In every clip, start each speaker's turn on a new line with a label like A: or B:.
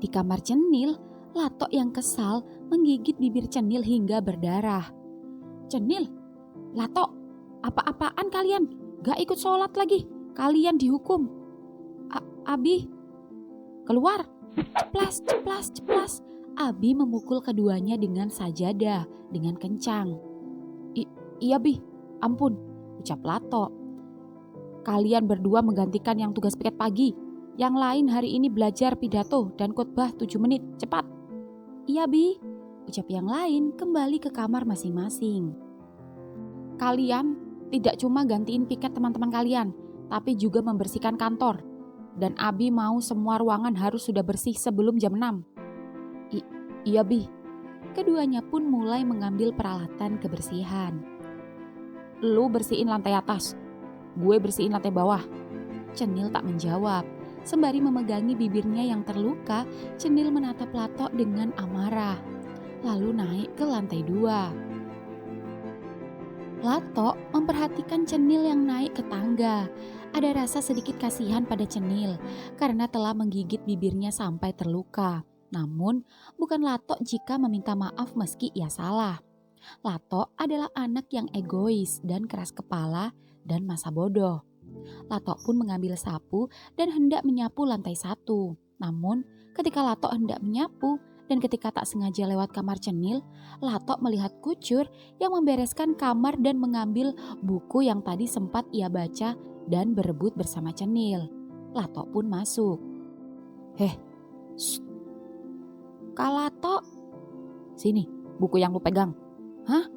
A: Di kamar Cenil, Latok yang kesal menggigit bibir Cenil hingga berdarah. "Cenil, Latok, apa-apaan kalian? Gak ikut sholat lagi, kalian dihukum. Abi, keluar!" Ceplas, ceplas, ceplas. Abi memukul keduanya dengan sajadah dengan kencang. Iya Bi, ampun, ucap Latok. "Kalian berdua menggantikan yang tugas piket pagi. Yang lain hari ini belajar pidato dan khotbah 7 menit, cepat." "Iya Bi," ucap yang lain kembali ke kamar masing-masing. "Kalian tidak cuma gantiin piket teman-teman kalian, tapi juga membersihkan kantor. Dan Abi mau semua ruangan harus sudah bersih sebelum jam 6. Iya Bi." Keduanya pun mulai mengambil peralatan kebersihan. "Lu bersihin lantai atas, gue bersihin lantai bawah." Cenil tak menjawab. Sembari memegangi bibirnya yang terluka, Cenil menatap Latok dengan amarah. Lalu naik ke lantai 2. Latok memperhatikan Cenil yang naik ke tangga. Ada rasa sedikit kasihan pada Cenil karena telah menggigit bibirnya sampai terluka. Namun bukan Latok jika meminta maaf meski ia salah. Latok adalah anak yang egois dan keras kepala dan masa bodoh. Latok pun mengambil sapu dan hendak menyapu lantai 1. Namun ketika Latok hendak menyapu dan ketika tak sengaja lewat kamar Cenil, Latok melihat Kucur yang membereskan kamar dan mengambil buku yang tadi sempat ia baca dan berebut bersama Cenil. Latok pun masuk. "Heh, shh. Kak Latok, sini buku yang lu pegang." "Hah?"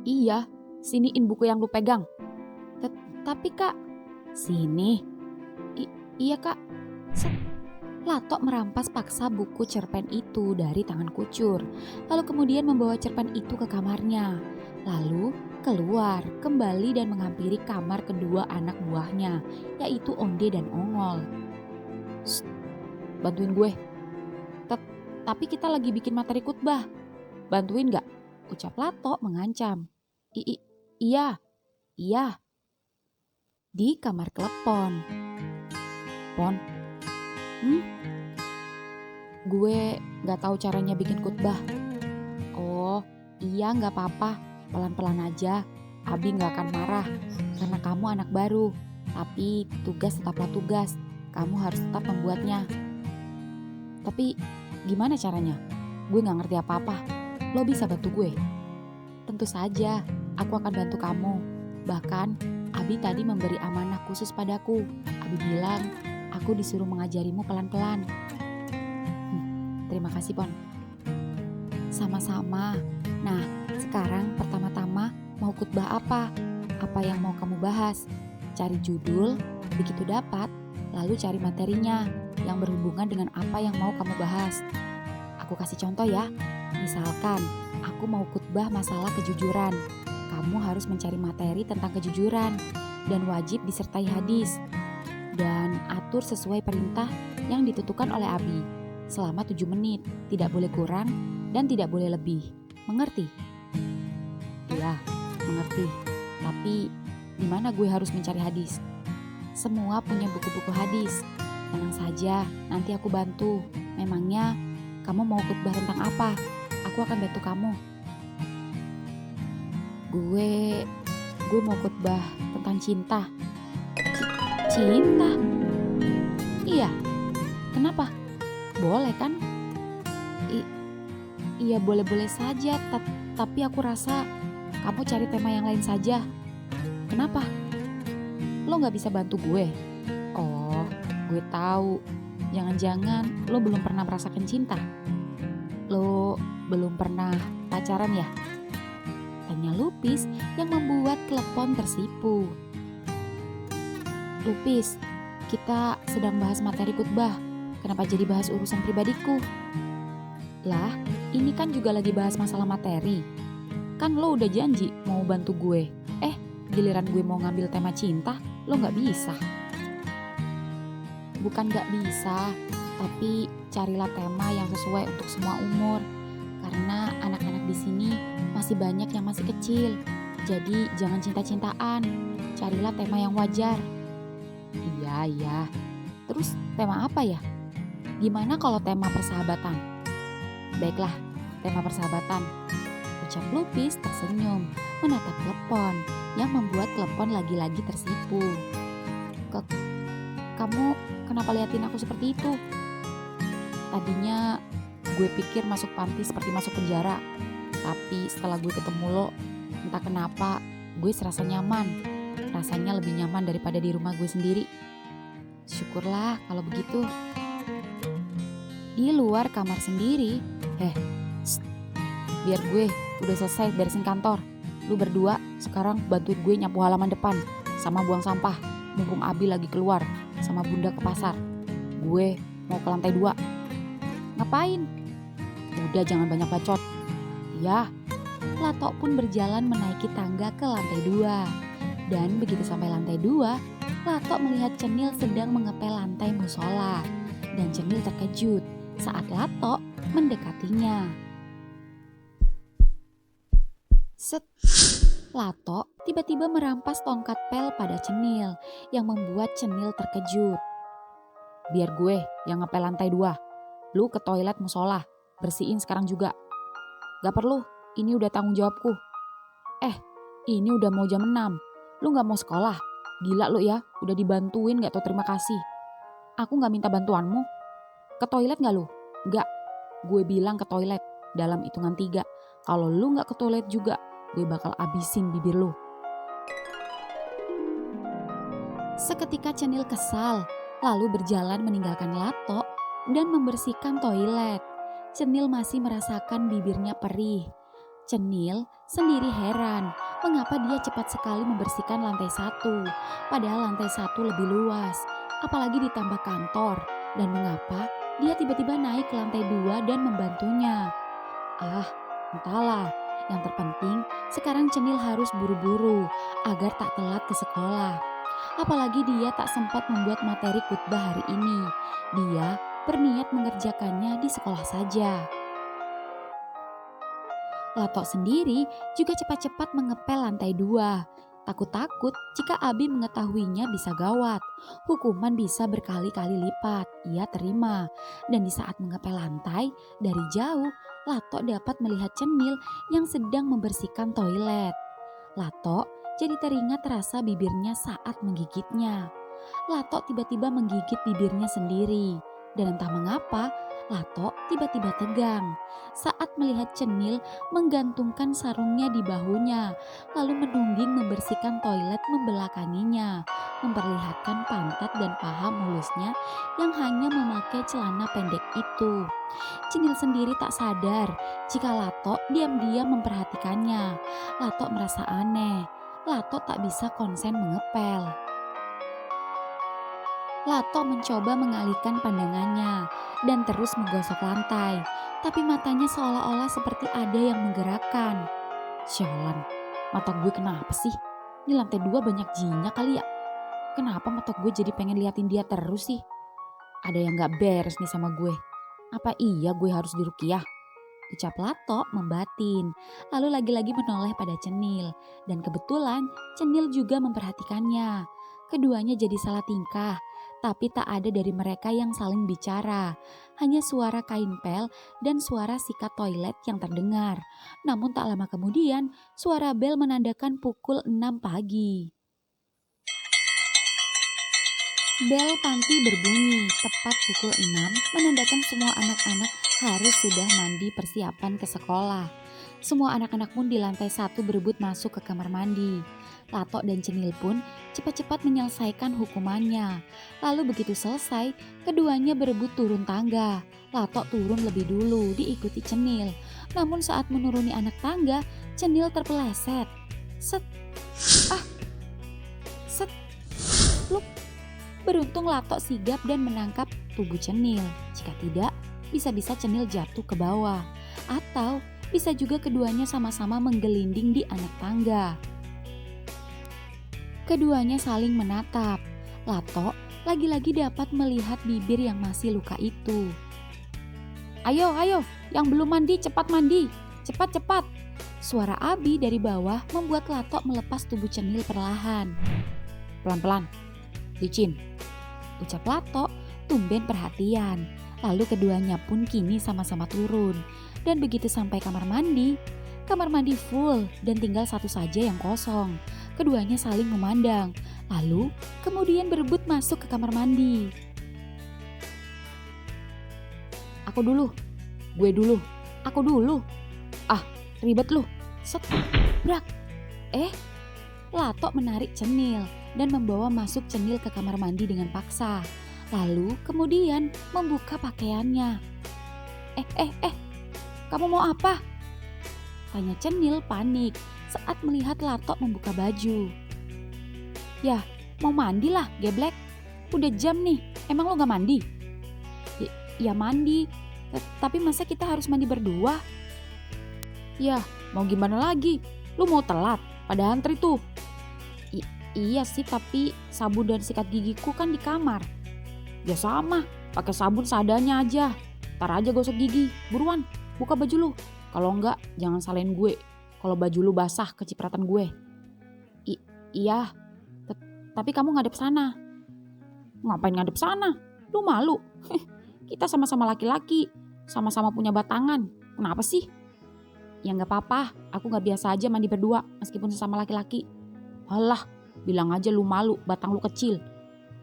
A: "Iya, siniin buku yang lu pegang." "Tapi Kak." "Sini." Iya Kak." Latok merampas paksa buku cerpen itu dari tangan Kucur, lalu kemudian membawa cerpen itu ke kamarnya. Lalu keluar kembali dan menghampiri kamar kedua anak buahnya, yaitu Onde dan Ongol. "Shh, bantuin gue. Tapi kita lagi bikin materi khotbah. Bantuin gak?" ucap Latok mengancam. Iya. Di kamar klepon. "Pon, gue gak tahu caranya bikin khotbah." "Oh iya, gak apa-apa, pelan-pelan aja. Abi gak akan marah karena kamu anak baru. Tapi tugas tetaplah tugas, kamu harus tetap membuatnya." "Tapi gimana caranya? Gue gak ngerti apa-apa. Lo bisa bantu gue?" "Tentu saja, aku akan bantu kamu. Bahkan Abi tadi memberi amanah khusus padaku. Abi bilang aku disuruh mengajarimu pelan-pelan." "Terima kasih Pon." "Sama-sama. Nah, sekarang pertama-tama mau khotbah apa? Apa yang mau kamu bahas? Cari judul, begitu dapat, lalu cari materinya yang berhubungan dengan apa yang mau kamu bahas. Aku kasih contoh ya. Misalkan aku mau khotbah masalah kejujuran. Kamu harus mencari materi tentang kejujuran dan wajib disertai hadis. Dan atur sesuai perintah yang ditentukan oleh Abi. Selama 7 menit, tidak boleh kurang dan tidak boleh lebih. Mengerti?" "Iya, mengerti. Tapi di mana gue harus mencari hadis?" "Semua punya buku-buku hadis. Tenang saja, nanti aku bantu. Memangnya kamu mau khotbah tentang apa? Aku akan bantu kamu." Gue mau khotbah tentang cinta." "Cinta?" "Iya, kenapa? Boleh kan?" Iya boleh-boleh saja, tapi aku rasa kamu cari tema yang lain saja." "Kenapa? Lo gak bisa bantu gue?" "Oh, gue tahu. Jangan-jangan lo belum pernah merasakan cinta? Lo belum pernah pacaran ya?" tanya Lupis yang membuat klepon tersipu. "Lupis, kita sedang bahas materi khotbah. Kenapa jadi bahas urusan pribadiku?" "Lah, ini kan juga lagi bahas masalah materi. Kan lo udah janji mau bantu gue. Giliran gue mau ngambil tema cinta, lo gak bisa." "Bukan gak bisa, tapi carilah tema yang sesuai untuk semua umur. Karena anak-anak di sini masih banyak yang masih kecil. Jadi jangan cinta-cintaan. Carilah tema yang wajar." Iya. "Terus tema apa ya?" Gimana kalau tema persahabatan? Baiklah, tema persahabatan. Ucap Lupis tersenyum menatap Klepon yang membuat Klepon lagi-lagi tersipu. Kamu kenapa liatin aku seperti itu? Tadinya gue pikir masuk panti seperti masuk penjara. Tapi setelah gue ketemu lo, entah kenapa gue serasa nyaman. Rasanya lebih nyaman daripada di rumah gue sendiri. Syukurlah kalau begitu. Di luar kamar sendiri, biar gue udah selesai beresin kantor. Lu berdua sekarang bantuin gue nyapu halaman depan sama buang sampah. Mumpung Abi lagi keluar sama Bunda ke pasar. Gue mau ke lantai 2. Ngapain? Udah jangan banyak bacot. Ya, Lato pun berjalan menaiki tangga ke lantai 2. Dan begitu sampai lantai 2, Lato melihat Cenil sedang mengepel lantai musola. Dan Cenil terkejut saat Lato mendekatinya. Set, Lato tiba-tiba merampas tongkat pel pada Cenil yang membuat Cenil terkejut. Biar gue yang ngepel lantai 2. Lu ke toilet musola, bersihin sekarang juga. Gak perlu, ini udah tanggung jawabku. Ini udah mau jam 6. Lu gak mau sekolah? Gila lu ya, udah dibantuin gak tau terima kasih. Aku gak minta bantuanmu. Ke toilet gak lu? Gak, gue bilang ke toilet dalam hitungan 3. Kalau lu gak ke toilet juga, gue bakal abisin bibir lu. Seketika Cenil kesal, lalu berjalan meninggalkan Lato dan membersihkan toilet. Cenil masih merasakan bibirnya perih. Cenil sendiri heran mengapa dia cepat sekali membersihkan lantai 1, padahal lantai 1 lebih luas, apalagi ditambah kantor, dan mengapa dia tiba-tiba naik ke lantai 2 dan membantunya. Entahlah, yang terpenting sekarang Cenil harus buru-buru agar tak telat ke sekolah. Apalagi dia tak sempat membuat materi khutbah hari ini. Dia berniat mengerjakannya di sekolah saja. Lato sendiri juga cepat-cepat mengepel lantai 2. Takut-takut jika Abi mengetahuinya bisa gawat. Hukuman bisa berkali-kali lipat ia terima. Dan di saat mengepel lantai, dari jauh Lato dapat melihat Cenil yang sedang membersihkan toilet. Lato jadi teringat rasa bibirnya saat menggigitnya. Lato tiba-tiba menggigit bibirnya sendiri. Dan entah mengapa, Lato tiba-tiba tegang saat melihat Cenil menggantungkan sarungnya di bahunya, lalu menungging membersihkan toilet membelakanginya, memperlihatkan pantat dan paha mulusnya yang hanya memakai celana pendek itu. Cenil sendiri tak sadar jika Lato diam-diam memperhatikannya. Lato merasa aneh. Lato tak bisa konsen mengepel. Lato mencoba mengalihkan pandangannya dan terus menggosok lantai. Tapi matanya seolah-olah seperti ada yang menggerakkan. Sialan, mata gue kenapa sih? Di lantai 2 banyak jinnya kali ya? Kenapa mata gue jadi pengen liatin dia terus sih? Ada yang gak beres nih sama gue. Apa iya gue harus diruqyah? Ucap Lato membatin, lalu lagi-lagi menoleh pada Cenil. Dan kebetulan Cenil juga memperhatikannya. Keduanya jadi salah tingkah, tapi tak ada dari mereka yang saling bicara. Hanya suara kain pel dan suara sikat toilet yang terdengar. Namun tak lama kemudian, suara bel menandakan pukul 6 pagi. Bel panti berbunyi tepat pukul 6 menandakan semua anak-anak harus sudah mandi persiapan ke sekolah. Semua anak-anak pun di lantai 1 berebut masuk ke kamar mandi. Lato dan Cenil pun cepat-cepat menyelesaikan hukumannya. Lalu begitu selesai, keduanya berebut turun tangga. Lato turun lebih dulu diikuti Cenil. Namun saat menuruni anak tangga, Cenil terpeleset. Set. Pluk. Beruntung Lato sigap dan menangkap tubuh Cenil. Jika tidak, bisa-bisa Cenil jatuh ke bawah. Atau bisa juga keduanya sama-sama menggelinding di anak tangga. Keduanya saling menatap. Lato lagi-lagi dapat melihat bibir yang masih luka itu. Ayo, yang belum mandi cepat mandi. Cepat. Suara Abi dari bawah membuat Lato melepas tubuh Cenil perlahan. Pelan-pelan, licin. Ucap Lato tumben perhatian. Lalu keduanya pun kini sama-sama turun. Dan begitu sampai kamar mandi full dan tinggal satu saja yang kosong. Keduanya saling memandang, lalu kemudian berebut masuk ke kamar mandi. Aku dulu, gue dulu, aku dulu. Ah, ribet lu. Set, brak. Lato menarik Cenil dan membawa masuk Cenil ke kamar mandi dengan paksa. Lalu kemudian membuka pakaiannya. Kamu mau apa? Tanya Cenil panik saat melihat Lato membuka baju. Ya, mau mandi lah, geblek. Udah jam nih, emang lo gak mandi? Ya mandi, tapi masa kita harus mandi berdua? Ya, mau gimana lagi? Lu mau telat, pada antri tuh. Iya sih, tapi sabun dan sikat gigiku kan di kamar. Ya sama, pakai sabun seadanya aja. Ntar aja gosok gigi, buruan, buka baju lu. Kalau enggak, jangan salahin gue. Kalau baju lu basah kecipratan gue. Iya, tapi kamu ngadep sana. Ngapain ngadep sana? Lu malu. Kita sama-sama laki-laki, sama-sama punya batangan. Kenapa sih? Ya nggak apa-apa, aku nggak biasa aja mandi berdua meskipun sesama laki-laki. Alah, bilang aja lu malu, batang lu kecil.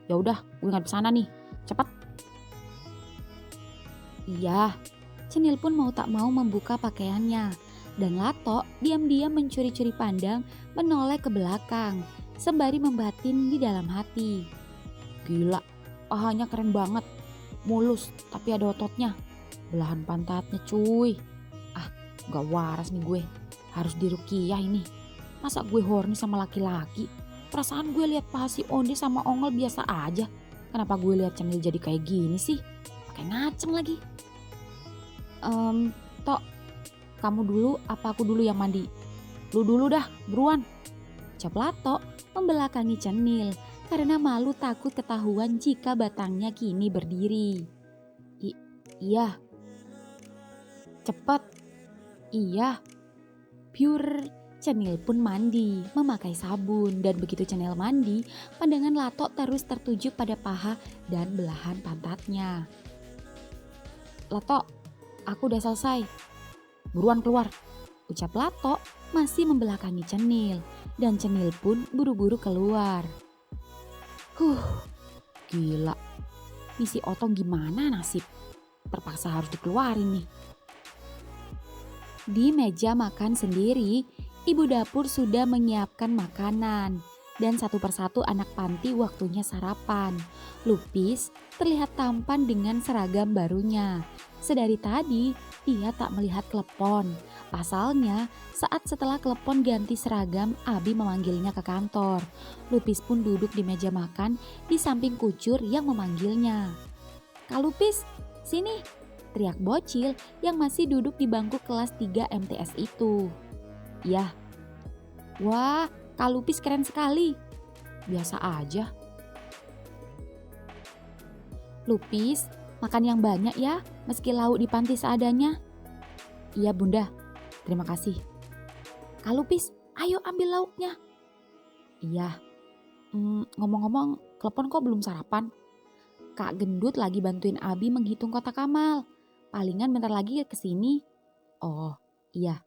A: Ya udah, gue ngadep sana nih, cepet. Iya, Cenil pun mau tak mau membuka pakaiannya. Dan Lato diam-diam mencuri-curi pandang menoleh ke belakang sembari membatin di dalam hati. Gila, pahanya keren banget. Mulus tapi ada ototnya. Belahan pantatnya cuy. Gak waras nih gue. Harus diruqyah ini. Masa gue horny sama laki-laki? Perasaan gue lihat paha si Onde sama Ongol biasa aja. Kenapa gue lihat Cenil jadi kayak gini sih? Pakai ngaceng lagi. Tok, kamu dulu apa aku dulu yang mandi? Lu dulu dah, buruan. Ucap Lato membelakangi Cenil karena malu takut ketahuan jika batangnya kini berdiri. Iya. Cepet. Iya. Pure. Cenil pun mandi memakai sabun dan begitu Cenil mandi, pandangan Lato terus tertuju pada paha dan belahan pantatnya. Lato, aku udah selesai. Buruan keluar. Ucap Lato masih membelakangi Cenil dan Cenil pun buru-buru keluar. Gila. Misi Otong gimana nasib? Terpaksa harus dikeluarin nih. Di meja makan sendiri, ibu dapur sudah menyiapkan makanan. Dan satu persatu anak panti waktunya sarapan. Lupis terlihat tampan dengan seragam barunya. Sedari tadi dia tak melihat Klepon. Pasalnya saat setelah Klepon ganti seragam, Abi memanggilnya ke kantor. Lupis pun duduk di meja makan di samping Kucur yang memanggilnya. Kak Lupis, sini, teriak bocil yang masih duduk di bangku kelas 3 MTS itu. Ya. Wah, Kak Lupis keren sekali. Biasa aja. Lupis, makan yang banyak ya, meski lauk di panti seadanya. Iya bunda, terima kasih. Kak Lupis, ayo ambil lauknya. Iya. Ngomong-ngomong, Klepon kok belum sarapan? Kak Gendut lagi bantuin Abi menghitung kotak amal. Palingan bentar lagi kesini. Oh, iya.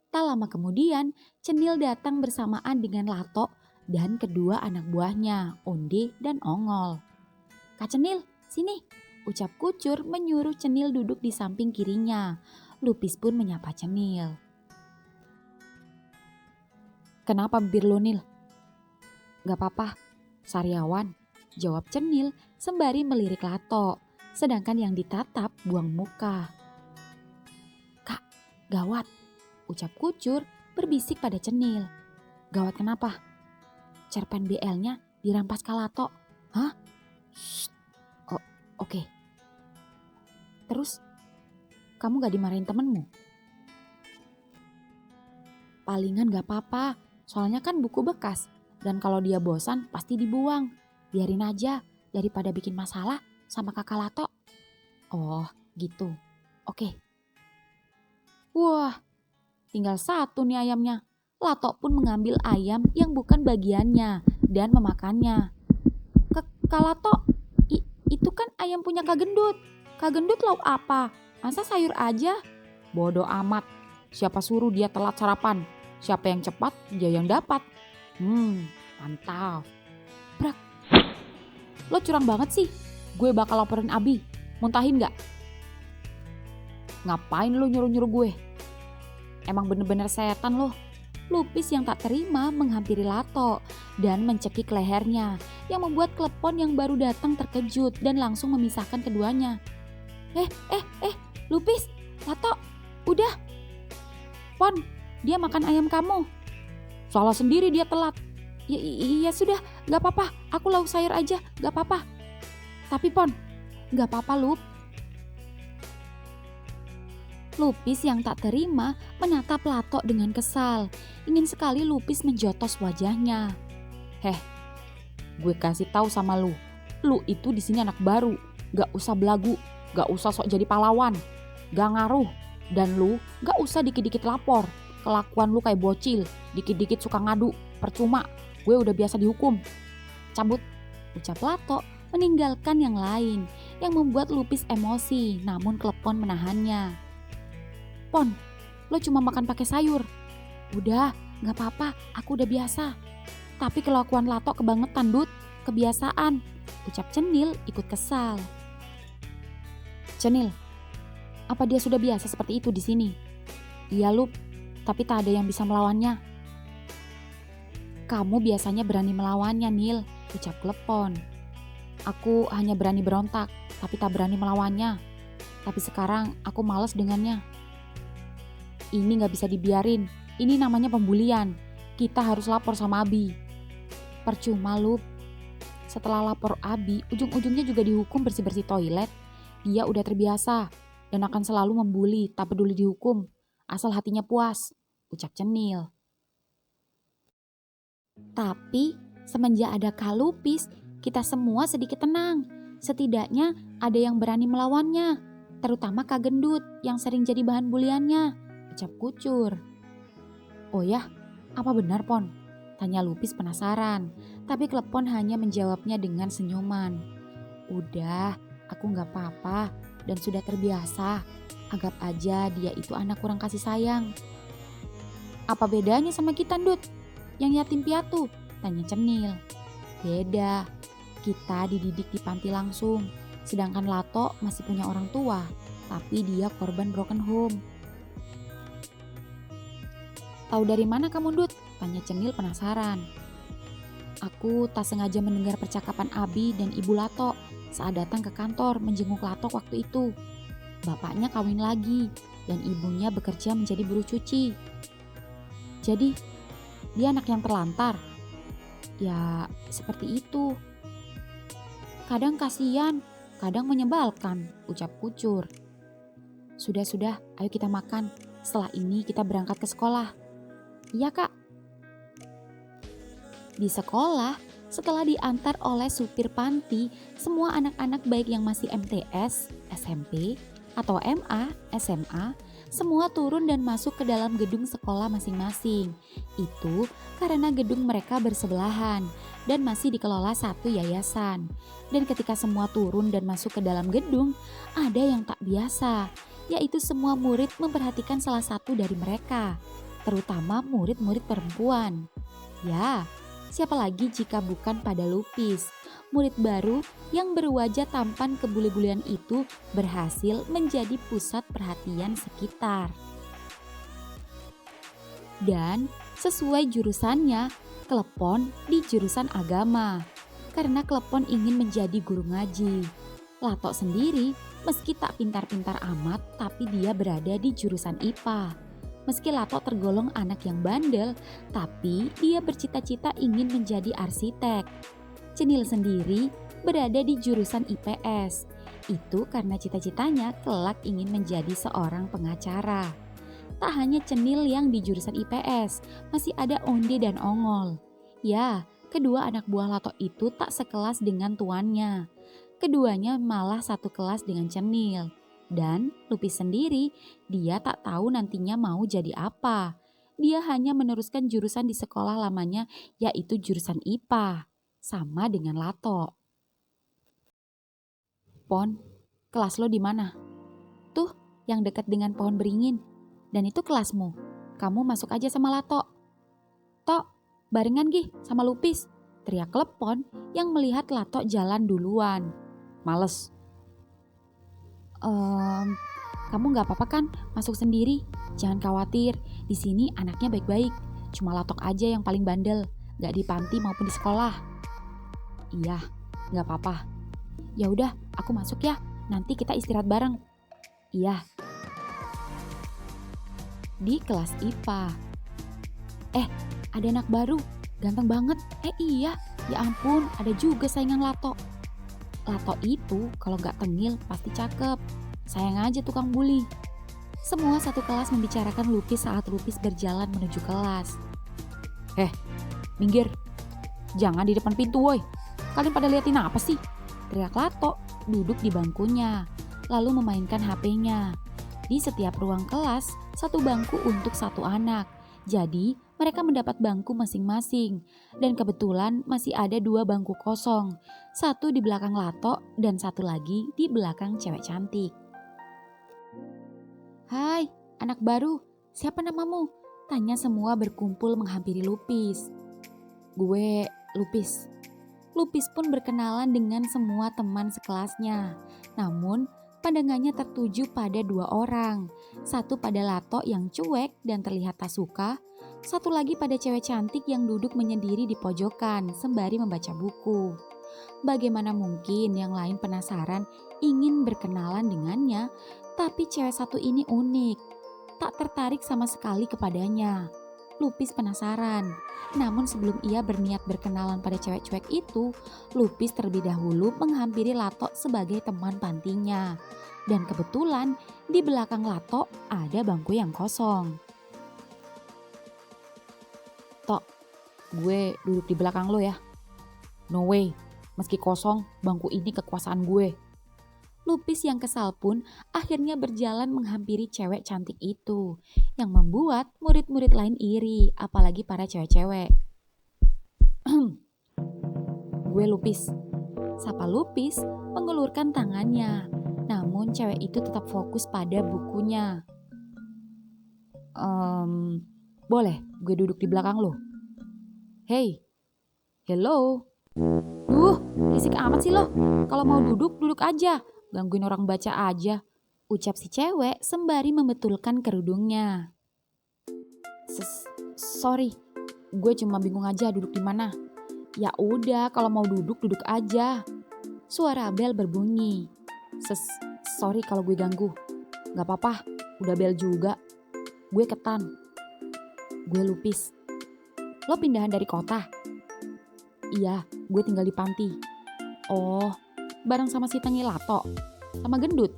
A: Tak lama kemudian, Cenil datang bersamaan dengan Lato dan kedua anak buahnya, Onde dan Ongol. Kak Cenil, sini, ucap Kucur menyuruh Cenil duduk di samping kirinya. Lupis pun menyapa Cenil. Kenapa bibir lo, Nil? Gak apa-apa, sariawan, jawab Cenil sembari melirik Lato, sedangkan yang ditatap buang muka. Kak, gawat, ucap Kucur berbisik pada Cenil. Gawat kenapa? Cerpen BL-nya dirampas Kak Lato. Hah? Oh, oke. Terus, kamu gak dimarahin temenmu? Palingan gak apa-apa, soalnya kan buku bekas. Dan kalau dia bosan pasti dibuang. Biarin aja daripada bikin masalah sama Kakak Lato. Oh, gitu. Oke. Wah, tinggal satu nih ayamnya. Lato pun mengambil ayam yang bukan bagiannya dan memakannya. Kak Lato, itu kan ayam punya Kak Gendut. Kak Gendut lauk apa? Masa sayur aja? Bodoh amat. Siapa suruh dia telat sarapan? Siapa yang cepat, dia yang dapat. Mantap. Brak. Lo curang banget sih. Gue bakal laporin Abi. Muntahin gak? Ngapain lo nyuruh-nyuruh gue? Emang bener-bener setan lo. Lupis yang tak terima menghampiri Lato dan mencekik lehernya yang membuat Klepon yang baru datang terkejut dan langsung memisahkan keduanya. Lupis, Lato, udah. Pon, dia makan ayam kamu. Salah sendiri dia telat. Iya sudah, gak apa-apa, aku lauk sayur aja, gak apa-apa. Tapi Pon, gak apa-apa Lup. Lupis yang tak terima menatap Lato dengan kesal. Ingin sekali Lupis menjotos wajahnya. Gue kasih tahu sama lu. Lu itu di sini anak baru. Gak usah belagu, gak usah sok jadi pahlawan. Gak ngaruh. Dan lu gak usah dikit-dikit lapor. Kelakuan lu kayak bocil, dikit-dikit suka ngadu. Percuma, gue udah biasa dihukum. Cabut, ucap Lato meninggalkan yang lain yang membuat Lupis emosi, namun Klepon menahannya. Pon, lo cuma makan pakai sayur. Udah, gak apa-apa, aku udah biasa. Tapi kelakuan Lato kebangetan, Dut. Kebiasaan, ucap Cenil ikut kesal. Cenil, apa dia sudah biasa seperti itu di sini? Iya, Lup, tapi tak ada yang bisa melawannya. Kamu biasanya berani melawannya, Nil, ucap Klepon. Aku hanya berani berontak, tapi tak berani melawannya. Tapi sekarang aku malas dengannya. Ini gak bisa dibiarin, ini namanya pembulian. Kita harus lapor sama Abi. Percuma Lup. Setelah lapor Abi, ujung-ujungnya juga dihukum bersih-bersih toilet. Dia udah terbiasa dan akan selalu membuli, tak peduli dihukum. Asal hatinya puas, ucap Cenil. Tapi semenjak ada Kak Lupis, kita semua sedikit tenang. Setidaknya ada yang berani melawannya, terutama Kak Gendut yang sering jadi bahan buliannya, ucap Kucur. Oh ya, apa benar Pon? Tanya Lupis penasaran, tapi Klepon hanya menjawabnya dengan senyuman. Udah, aku gak apa-apa dan sudah terbiasa. Anggap aja dia itu anak kurang kasih sayang. Apa bedanya sama kita, Dut? Yang yatim piatu? Tanya Cenil. Beda, kita dididik di panti langsung. Sedangkan Lato masih punya orang tua, tapi dia korban broken home. Tahu dari mana kamu, Dut? Tanya Cenil penasaran. Aku tak sengaja mendengar percakapan Abi dan Ibu Lato saat datang ke kantor menjenguk Lato waktu itu. Bapaknya kawin lagi dan ibunya bekerja menjadi buruh cuci. Jadi, dia anak yang terlantar. Ya, seperti itu. Kadang kasihan, kadang menyebalkan, ucap Kucur. Sudah, ayo kita makan. Setelah ini kita berangkat ke sekolah. Iya, Kak. Di sekolah, setelah diantar oleh supir panti, semua anak-anak baik yang masih MTS, SMP, atau MA, SMA, semua turun dan masuk ke dalam gedung sekolah masing-masing. Itu karena gedung mereka bersebelahan dan masih dikelola satu yayasan. Dan ketika semua turun dan masuk ke dalam gedung, ada yang tak biasa, yaitu semua murid memperhatikan salah satu dari mereka, terutama murid-murid perempuan. Ya, siapa lagi jika bukan pada Lupis, murid baru yang berwajah tampan kebuli-bulian itu berhasil menjadi pusat perhatian sekitar. Dan sesuai jurusannya, Klepon di jurusan agama, karena Klepon ingin menjadi guru ngaji. Lato sendiri meski tak pintar-pintar amat, tapi dia berada di jurusan IPA. Meski Lato tergolong anak yang bandel, tapi dia bercita-cita ingin menjadi arsitek. Cenil sendiri berada di jurusan IPS. Itu karena cita-citanya kelak ingin menjadi seorang pengacara. Tak hanya Cenil yang di jurusan IPS, masih ada Onde dan Ongol. Ya, kedua anak buah Lato itu tak sekelas dengan tuannya. Keduanya malah satu kelas dengan Cenil. Dan Lupis sendiri, dia tak tahu nantinya mau jadi apa. Dia hanya meneruskan jurusan di sekolah lamanya, yaitu jurusan IPA. Sama dengan Lato. Pon, Kelas lo di mana? Tuh, yang dekat dengan pohon beringin. Dan itu kelasmu. Kamu masuk aja sama Lato. Tok, barengan Gih sama Lupis. Teriak Klepon yang melihat Lato jalan duluan. Males. Kamu gak apa-apa kan masuk sendiri? Jangan khawatir, di sini anaknya baik-baik. Cuma Latok aja yang paling bandel, gak di panti maupun di sekolah. Iya, gak apa-apa. Ya udah, aku masuk ya. Nanti kita istirahat bareng. Iya. Di kelas IPA. Ada anak baru, ganteng banget. Iya, ya ampun, ada juga saingan Lato. Lato itu kalau gak tengil pasti cakep. Sayang aja tukang bully. Semua satu kelas membicarakan Lupis saat Lupis berjalan menuju kelas. Minggir. Jangan di depan pintu woi. Kalian pada liatin apa sih? Teriak Lato duduk di bangkunya, lalu memainkan HP-nya. Di setiap ruang kelas, satu bangku untuk satu anak. Jadi mereka mendapat bangku masing-masing. Dan kebetulan masih ada 2 bangku kosong. Satu di belakang Lato dan satu lagi di belakang cewek cantik. Hai, anak baru. Siapa namamu? Tanya semua berkumpul menghampiri Lupis. Gue Lupis. Lupis pun berkenalan dengan semua teman sekelasnya. Namun pandangannya tertuju pada 2 orang. Satu pada Lato yang cuek dan terlihat tak suka. Satu lagi pada cewek cantik yang duduk menyendiri di pojokan sembari membaca buku. Bagaimana mungkin yang lain penasaran ingin berkenalan dengannya, tapi cewek satu ini unik. Tak tertarik sama sekali kepadanya. Lupis penasaran. Namun sebelum ia berniat berkenalan pada cewek cuek itu, Lupis terlebih dahulu menghampiri Lato sebagai teman pantinya. Dan kebetulan di belakang Lato ada bangku yang kosong. Tok, gue duduk di belakang lo ya. No way, meski kosong, bangku ini kekuasaan gue. Lupis yang kesal pun akhirnya berjalan menghampiri cewek cantik itu, yang membuat murid-murid lain iri, apalagi para cewek-cewek. Gue Lupis. Sapa Lupis mengulurkan tangannya, namun cewek itu tetap fokus pada bukunya. Boleh gue duduk di belakang lo? Hey, hello. Risik amat sih lo. Kalau mau duduk, duduk aja. Gangguin orang baca aja. Ucap si cewek sembari membetulkan kerudungnya. Sorry, gue cuma bingung aja duduk di mana. Ya udah, kalau mau duduk, duduk aja. Suara bel berbunyi. Sorry kalau gue ganggu. Gak apa-apa, udah bel juga. Gue Ketan. Gue Lupis. Lo pindahan dari kota? Iya, gue tinggal di panti. Oh, bareng sama si Tengil Lato? Sama Gendut?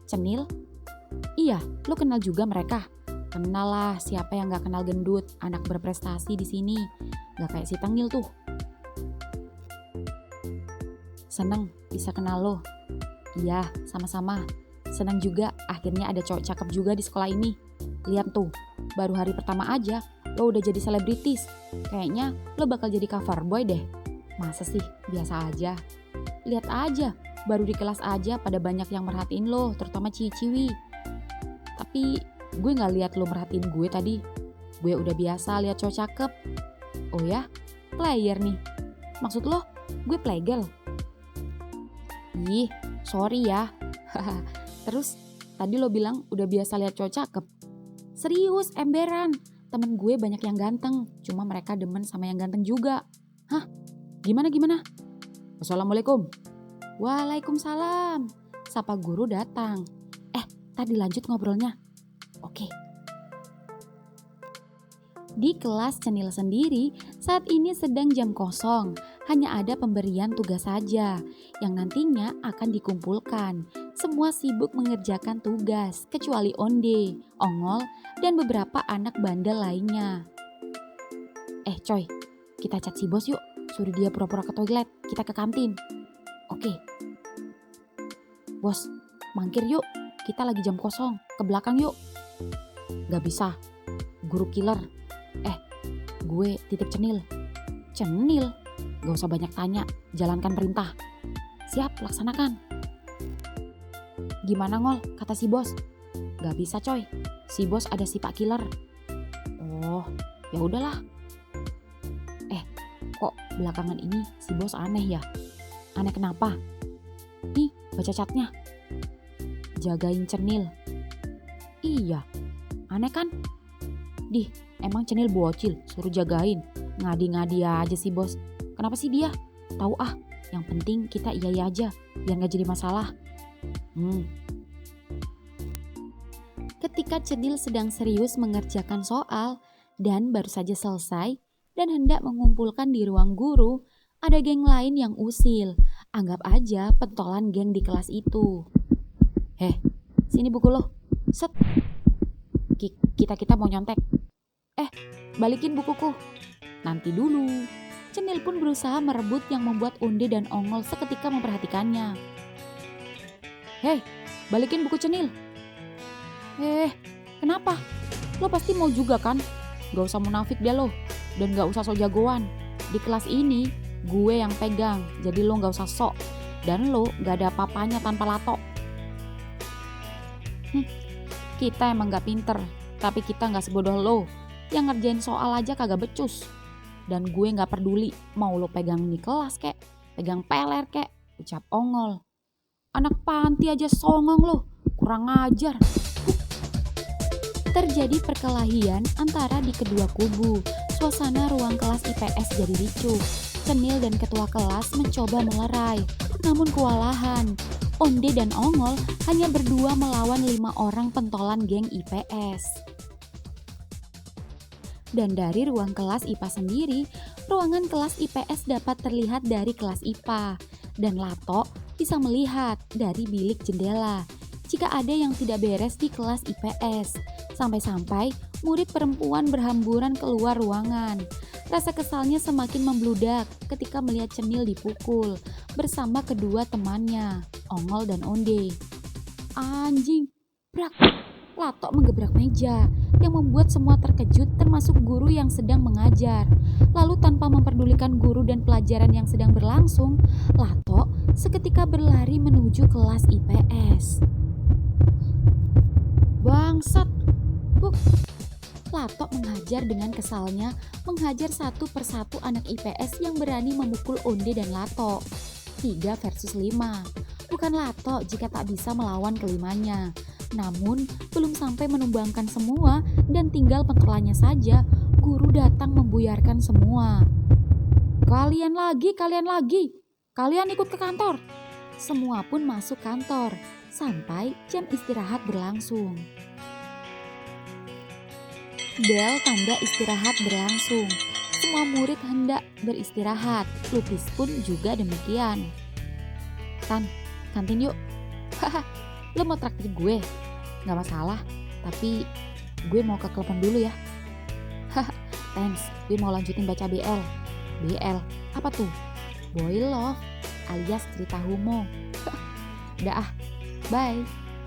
A: Cenil? Iya, lo kenal juga mereka? Kenal lah, siapa yang gak kenal Gendut, anak berprestasi di sini. Gak kayak si Tengil tuh. Seneng bisa kenal lo. Iya, sama-sama. Senang juga akhirnya ada cowok cakep juga di sekolah ini. Lihat tuh, baru hari pertama aja lo udah jadi selebritis. Kayaknya lo bakal jadi cover boy deh. Masa sih, biasa aja. Lihat aja, baru di kelas aja pada banyak yang merhatiin lo, terutama Ciwi. Tapi gue gak lihat lo merhatiin gue tadi. Gue udah biasa lihat cowok cakep. Oh ya, player nih. Maksud lo, gue playgirl? Ih, sorry ya. Terus, tadi lo bilang udah biasa lihat cowok cakep. Serius, emberan. Temen gue banyak yang ganteng, cuma mereka demen sama yang ganteng juga. Hah? Gimana? Assalamualaikum. Waalaikumsalam. Sapa guru datang. Tadi lanjut ngobrolnya. Oke. Di kelas Cenil sendiri, saat ini sedang jam kosong. Hanya ada pemberian tugas saja, yang nantinya akan dikumpulkan. Semua sibuk mengerjakan tugas, kecuali Onde, Ongol, dan beberapa anak bandel lainnya. Coy, kita chat si bos yuk. Suruh dia pura-pura ke toilet, kita ke kantin. Oke. Bos, mangkir yuk. Kita lagi jam kosong, ke belakang yuk. Gak bisa, guru killer. Gue titip Cenil. Cenil? Gak usah banyak tanya, jalankan perintah. Siap, laksanakan. Gimana Ngol, kata si bos? Gak bisa coy, si bos ada si Pak Killer. Oh, ya udahlah. Kok belakangan ini si bos aneh ya? Aneh kenapa? Nih, baca catnya. Jagain Cenil. Iya, aneh kan? Dih, emang Cenil bocil, suruh jagain. Ngadi-ngadi aja si bos. Kenapa sih dia? Tahu ah, yang penting kita iya aja, biar gak jadi masalah. Ketika Cenil sedang serius mengerjakan soal dan baru saja selesai dan hendak mengumpulkan di ruang guru, ada geng lain yang usil. Anggap aja pentolan geng di kelas itu. Sini buku lo. Set. Kita mau nyontek. Balikin bukuku. Nanti dulu. Cenil pun berusaha merebut yang membuat Onde dan Ongol seketika memperhatikannya. Balikin buku Cenil. Kenapa? Lo pasti mau juga kan? Gak usah munafik deh lo. Dan gak usah sok jagoan. Di kelas ini gue yang pegang. Jadi lo gak usah sok. Dan lo gak ada apa-apanya tanpa lato. Kita emang gak pinter. Tapi kita gak sebodoh lo. Yang ngerjain soal aja kagak becus. Dan gue gak peduli mau lo pegang di kelas kek, pegang peler kek, ucap Ongol. Anak panti aja songong lo, kurang ajar. Terjadi perkelahian antara di kedua kubu. Suasana ruang kelas IPS jadi ricuh. Cenil dan ketua kelas mencoba melerai, namun kewalahan. Onde dan Ongol hanya berdua melawan 5 orang pentolan geng IPS. Dan dari ruang kelas IPA sendiri, ruangan kelas IPS dapat terlihat dari kelas IPA. Dan Lato bisa melihat dari bilik jendela jika ada yang tidak beres di kelas IPS. Sampai-sampai murid perempuan berhamburan keluar ruangan. Rasa kesalnya semakin membludak ketika melihat Cenil dipukul bersama kedua temannya, Ongol dan Onde. Anjing, brak! Lato menggebrak meja yang membuat semua terkejut termasuk guru yang sedang mengajar. Lalu tanpa memperdulikan guru dan pelajaran yang sedang berlangsung, Lato seketika berlari menuju kelas IPS. Bangsat! Buk! Lato menghajar dengan kesalnya, menghajar satu persatu anak IPS yang berani memukul Onde dan Lato. 3 versus 5. Bukan Lato jika tak bisa melawan kelimanya. Namun, belum sampai menumbangkan semua dan tinggal pentolannya saja, guru datang membuyarkan semua. Kalian lagi. Kalian ikut ke kantor. Semua pun masuk kantor, sampai jam istirahat berlangsung. Bel tanda istirahat berlangsung. Semua murid hendak beristirahat. Lupis pun juga demikian. Kantin yuk. Haha. Lo mau traktir gue? Gak masalah, tapi gue mau ke telepon dulu ya. Haha, thanks, gue mau lanjutin baca BL. BL, apa tuh? Boy Love, alias cerita homo. Dah bye.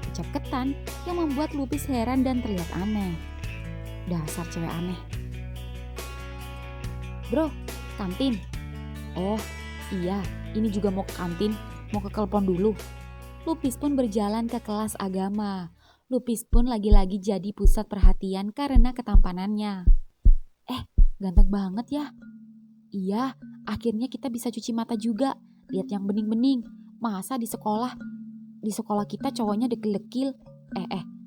A: Ucap Ketan yang membuat Lupis heran dan terlihat aneh. Dasar cewek aneh. Bro, kantin. Oh, iya, ini juga mau ke kantin, mau ke telepon dulu. Lupis pun berjalan ke kelas agama. Lupis pun lagi-lagi jadi pusat perhatian karena ketampanannya. Ganteng banget ya. Iya, akhirnya kita bisa cuci mata juga. Lihat yang bening-bening. Masa di sekolah kita cowoknya dekil-dekil.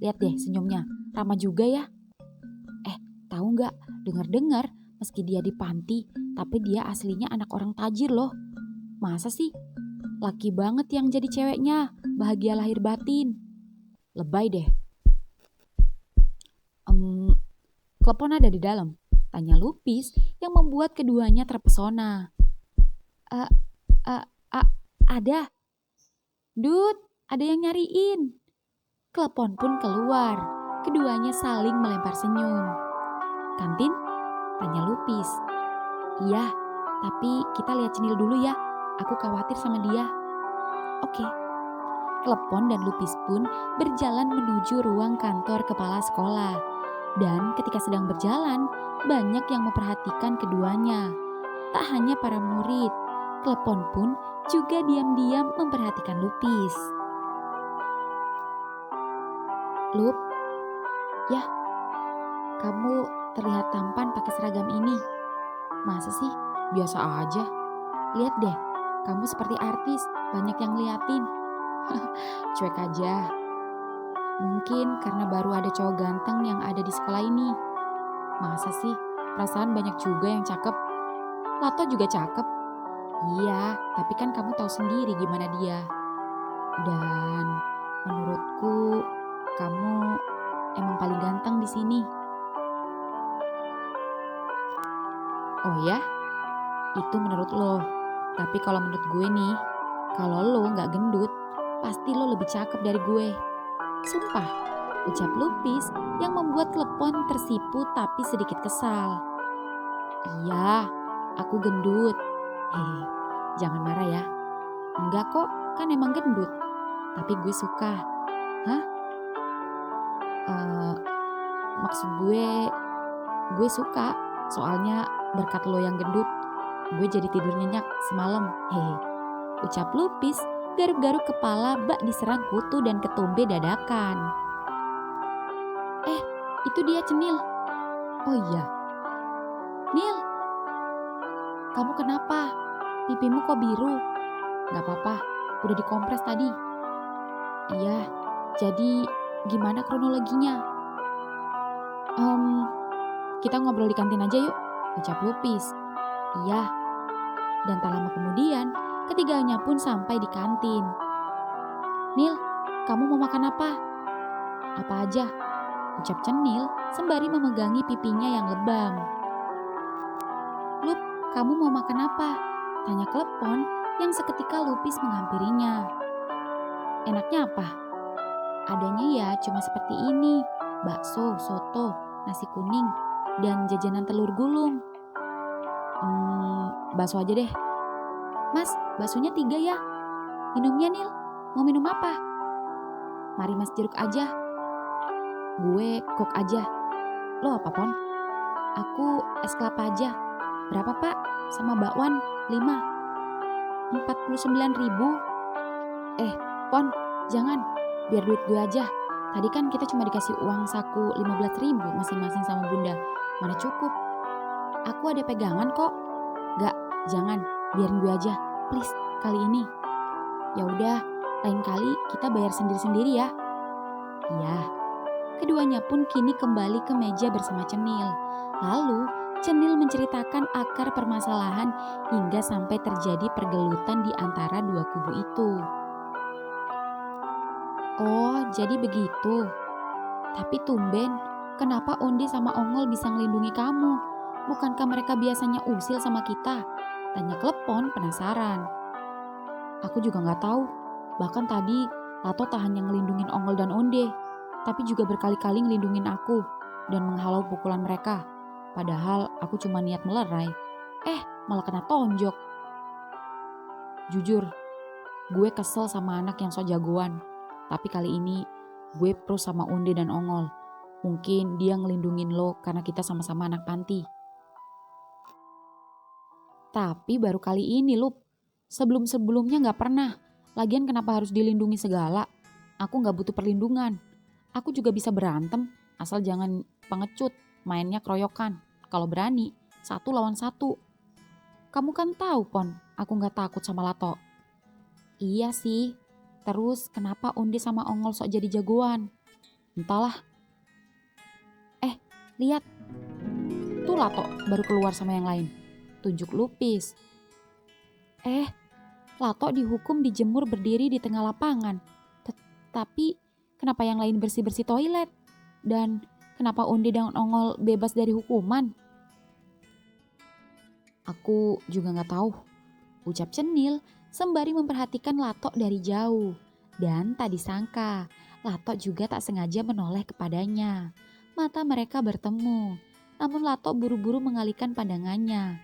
A: Lihat deh senyumnya. Ramah juga ya. Tahu nggak? Dengar-dengar meski dia di panti, tapi dia aslinya anak orang tajir loh. Masa sih? Laki banget yang jadi ceweknya, bahagia lahir batin. Lebay deh. Telepon ada di dalam, tanya Lupis yang membuat keduanya terpesona. Ada. Dut, ada yang nyariin. Telepon pun keluar, keduanya saling melempar senyum. Kantin? Tanya Lupis. Iya, tapi kita lihat Cenil dulu ya. Aku khawatir sama dia. Oke. Klepon dan Lupis pun berjalan menuju ruang kantor kepala sekolah. Dan ketika sedang berjalan, banyak yang memperhatikan keduanya. Tak hanya para murid, Klepon pun juga diam-diam memperhatikan Lupis. Lup, ya kamu terlihat tampan pakai seragam ini. Masa sih? Biasa aja. Lihat deh, kamu seperti artis, banyak yang liatin. Cuek aja. Mungkin karena baru ada cowok ganteng yang ada di sekolah ini. Masa sih? Perasaan banyak juga yang cakep. Lato juga cakep. Iya, tapi kan kamu tahu sendiri gimana dia. Dan menurutku kamu emang paling ganteng di sini. Oh ya? Itu menurut lo. Tapi kalau menurut gue nih, kalau lo nggak gendut, pasti lo lebih cakep dari gue. Sumpah, ucap Lupis yang membuat Klepon tersipu tapi sedikit kesal. Iya, aku gendut. Hei, jangan marah ya. Enggak kok, kan emang gendut. Tapi gue suka. Hah? Maksud gue suka. Soalnya berkat lo yang gendut, gue jadi tidur nyenyak semalam. Hei, ucap Lupis garuk-garuk kepala bak diserang kutu dan ketombe dadakan. Itu dia Cenil. Oh iya. Nil, kamu kenapa? Pipimu kok biru? Gak apa-apa, udah dikompres tadi. Iya, jadi gimana kronologinya? Kita ngobrol di kantin aja yuk, ucap Lupis. Iya, dan tak lama kemudian ketiganya pun sampai di kantin. Nil, kamu mau makan apa? Apa aja, ucap Cenil sembari memegangi pipinya yang lebam. Lup, kamu mau makan apa? Tanya Klepon yang seketika Lupis menghampirinya. Enaknya apa? Adanya ya cuma seperti ini, bakso, soto, nasi kuning, dan jajanan telur gulung. Bakso aja deh. Mas, baksonya 3 ya. Minumnya Nil, mau minum apa? Mari mas jeruk aja. Gue kok aja. Lo apa Pon? Aku es kelapa aja. Berapa pak? Sama bakwan 5. 49.000. Pon, jangan. Biar duit gue aja. Tadi kan kita cuma dikasih uang saku 15.000 masing-masing sama bunda. Mana cukup? Aku ada pegangan kok. Gak, jangan. Biarin gue aja. Please, kali ini. Ya udah, lain kali kita bayar sendiri-sendiri ya. Iya. Keduanya pun kini kembali ke meja bersama Cenil. Lalu, Cenil menceritakan akar permasalahan hingga sampai terjadi pergelutan di antara dua kubu itu. Oh, jadi begitu. Tapi tumben, kenapa Onde sama Ongol bisa ngelindungi kamu? Bukankah mereka biasanya usil sama kita? Tanya Klepon penasaran. Aku juga gak tahu. Bahkan tadi Lato tak hanya ngelindungin Ongol dan Onde, tapi juga berkali-kali ngelindungin aku dan menghalau pukulan mereka. Padahal aku cuma niat melerai. Malah kena tonjok. Jujur, gue kesel sama anak yang sok jagoan. Tapi kali ini gue pro sama Onde dan Ongol. Mungkin dia ngelindungin lo karena kita sama-sama anak panti. Tapi baru kali ini Lup. Sebelum-sebelumnya gak pernah. Lagian kenapa harus dilindungi segala? Aku gak butuh perlindungan. Aku juga bisa berantem. Asal jangan pengecut. Mainnya keroyokan. Kalau berani, 1 lawan 1. Kamu kan tahu Pon, aku gak takut sama Lato. Iya sih. Terus kenapa Onde sama Ongol sok jadi jagoan? Entahlah. Lihat. Tuh Lato baru keluar sama yang lain. Tunjuk Lupis. Lato dihukum dijemur berdiri di tengah lapangan. Tapi kenapa yang lain bersih-bersih toilet? Dan kenapa Onde dan Ongol bebas dari hukuman? Aku juga gak tahu, ucap Cenil sembari memperhatikan Lato dari jauh. Dan tak disangka, Lato juga tak sengaja menoleh kepadanya. Mata mereka bertemu, namun Lato buru-buru mengalihkan pandangannya.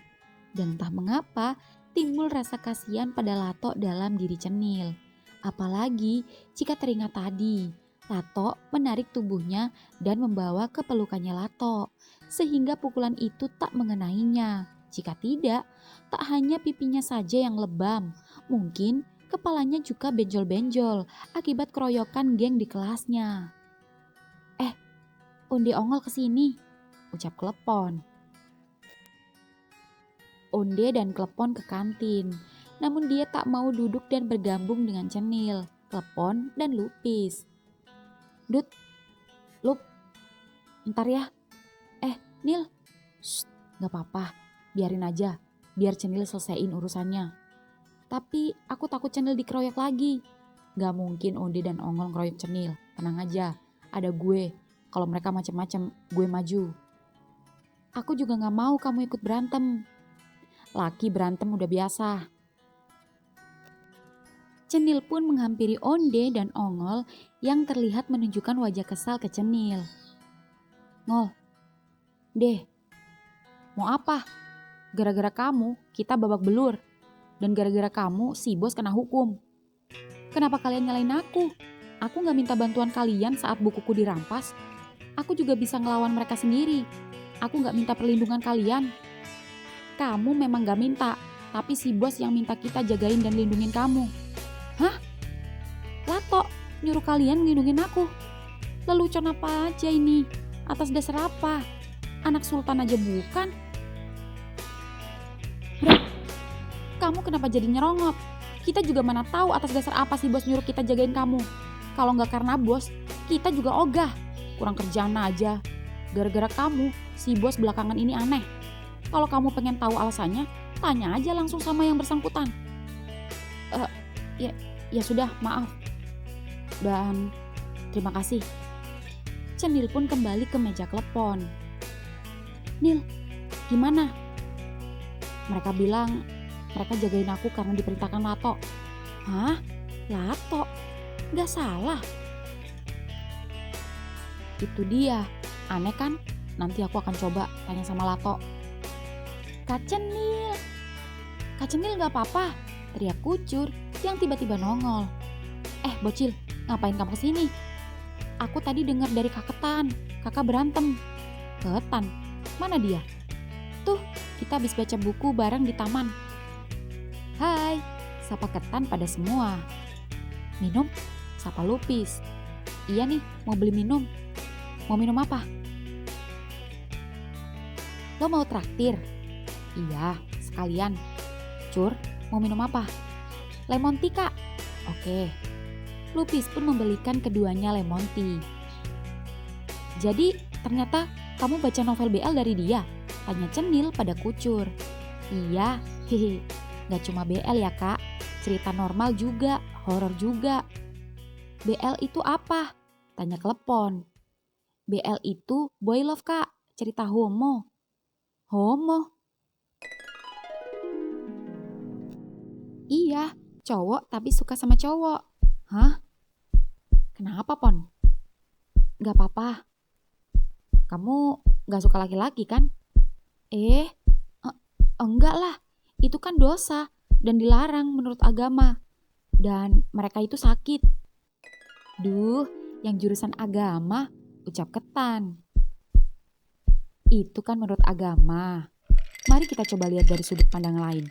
A: Dan entah mengapa timbul rasa kasihan pada Lato dalam diri Cenil. Apalagi jika teringat tadi, Lato menarik tubuhnya dan membawa ke pelukannya Lato. Sehingga pukulan itu tak mengenainya. Jika tidak, tak hanya pipinya saja yang lebam, mungkin kepalanya juga benjol-benjol akibat keroyokan geng di kelasnya. Onde Ongol kesini, ucap Klepon. Onde dan Klepon ke kantin, namun dia tak mau duduk dan bergabung dengan Cenil, Klepon, dan Lupis. Dut, Lup, ntar ya. Nil, shh, gak apa-apa, biarin aja, biar Cenil selesaiin urusannya. Tapi aku takut Cenil dikeroyok lagi. Gak mungkin Onde dan Ongol ngeroyok Cenil, tenang aja, ada gue. Kalau mereka macam-macam, gue maju. Aku juga gak mau kamu ikut berantem. Laki berantem udah biasa. Cenil pun menghampiri Onde dan Ongol yang terlihat menunjukkan wajah kesal ke Cenil. Ngol, Deh, mau apa? Gara-gara kamu, kita babak belur. Dan gara-gara kamu, si bos kena hukum. Kenapa kalian nyalain aku? Aku gak minta bantuan kalian saat bukuku dirampas. Aku juga bisa ngelawan mereka sendiri. Aku gak minta perlindungan kalian. Kamu memang gak minta, tapi si bos yang minta kita jagain dan lindungin kamu. Hah? Lato, nyuruh kalian ngelindungin aku. Lelucon apa aja ini? Atas dasar apa? Anak sultan aja bukan? Kamu kenapa jadi nyerongop? Kita juga mana tahu atas dasar apa si bos nyuruh kita jagain kamu. Kalau nggak karena bos, kita juga ogah. Kurang kerjaan aja. Gara-gara kamu, si bos belakangan ini aneh. Kalau kamu pengen tahu alasannya, tanya aja langsung sama yang bersangkutan. Ya sudah, maaf. Dan terima kasih. Cenil pun kembali ke meja Klepon. Nil, gimana? Mereka bilang mereka jagain aku karena diperintahkan Lato. Hah? Lato? Gak salah. Itu dia. Aneh kan? Nanti aku akan coba tanya sama Lato. Kak Cenil gak apa-apa, teriak Kucur yang tiba-tiba nongol. Bocil, ngapain kamu kesini? Aku tadi dengar dari Kak Ketan, kakak berantem. Ketan? Mana dia? Tuh, kita habis baca buku bareng di taman. Hai, sapa Ketan pada semua. Minum? Sapa Lupis. Iya nih, mau beli minum. Mau minum apa? Lo mau traktir? Iya, sekalian. Cur, mau minum apa? Lemon tea, Kak. Oke. Lupis pun membelikan keduanya lemon tea. Jadi, ternyata kamu baca novel BL dari dia? Tanya Cenil pada Kucur. Iya, hehe. Gak cuma BL ya kak, cerita normal juga, horor juga. BL itu apa? Tanya Klepon. BL itu boy love kak, cerita homo. Homo? Iya, cowok tapi suka sama cowok. Hah? Kenapa Pon? Gak apa-apa. Kamu gak suka laki-laki kan? Enggak lah. Itu kan dosa dan dilarang menurut agama. Dan mereka itu sakit. Duh, yang jurusan agama, ucap Ketan. Itu kan menurut agama. Mari kita coba lihat dari sudut pandang lain.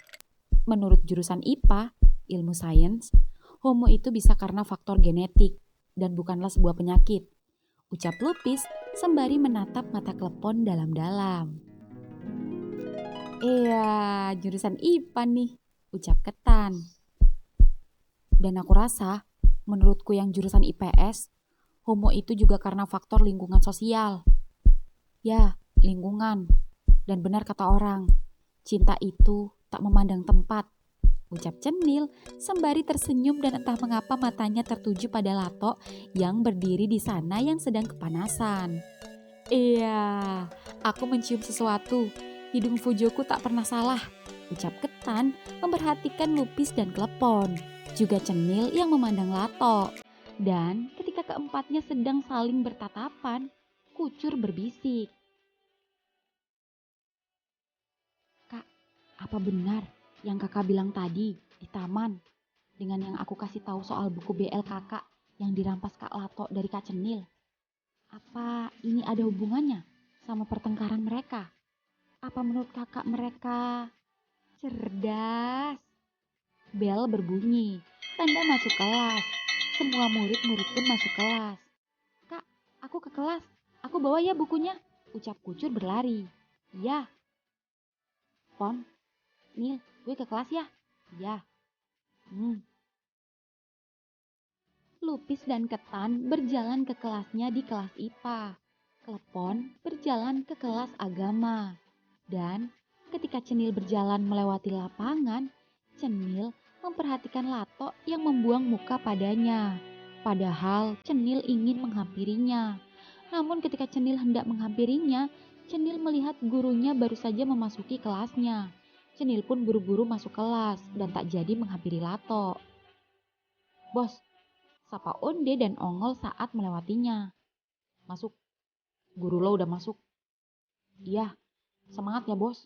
A: Menurut jurusan IPA, ilmu sains, homo itu bisa karena faktor genetik dan bukanlah sebuah penyakit. Ucap Lupis sembari menatap mata Klepon dalam-dalam. Iya, jurusan IPA nih, ucap Ketan. Dan aku rasa, menurutku yang jurusan IPS, homo itu juga karena faktor lingkungan sosial. Ya, lingkungan. Dan benar kata orang, cinta itu tak memandang tempat. Ucap Cenil sembari tersenyum dan entah mengapa matanya tertuju pada Lato yang berdiri di sana yang sedang kepanasan. Iya, aku mencium sesuatu. Hidung Fujoku tak pernah salah. Ucap Ketan memperhatikan Lupis dan Klepon. Juga Cenil yang memandang Lato. Dan ketika keempatnya sedang saling bertatapan, Kucur berbisik. Kak, apa benar yang kakak bilang tadi di taman? Dengan yang aku kasih tahu soal buku BL kakak yang dirampas Kak Lato dari Kak Cenil. Apa ini ada hubungannya sama pertengkaran mereka? Apa menurut kakak mereka cerdas? Bel berbunyi, tanda masuk kelas. Semua murid-murid pun masuk kelas. Kak, aku ke kelas. Aku bawa ya bukunya, ucap Kucur berlari. Iya. Pon, Nil, gue ke kelas ya. Iya. Lupis dan Ketan berjalan ke kelasnya di kelas IPA. Klepon berjalan ke kelas agama. Dan ketika Cenil berjalan melewati lapangan, Cenil memperhatikan Lato yang membuang muka padanya. Padahal Cenil ingin menghampirinya. Namun ketika Cenil hendak menghampirinya, Cenil melihat gurunya baru saja memasuki kelasnya. Cenil pun buru-buru masuk kelas dan tak jadi menghampiri Lato. Bos, sapa Onde dan Ongol saat melewatinya. Masuk, guru lo udah masuk. Iya, semangat ya bos.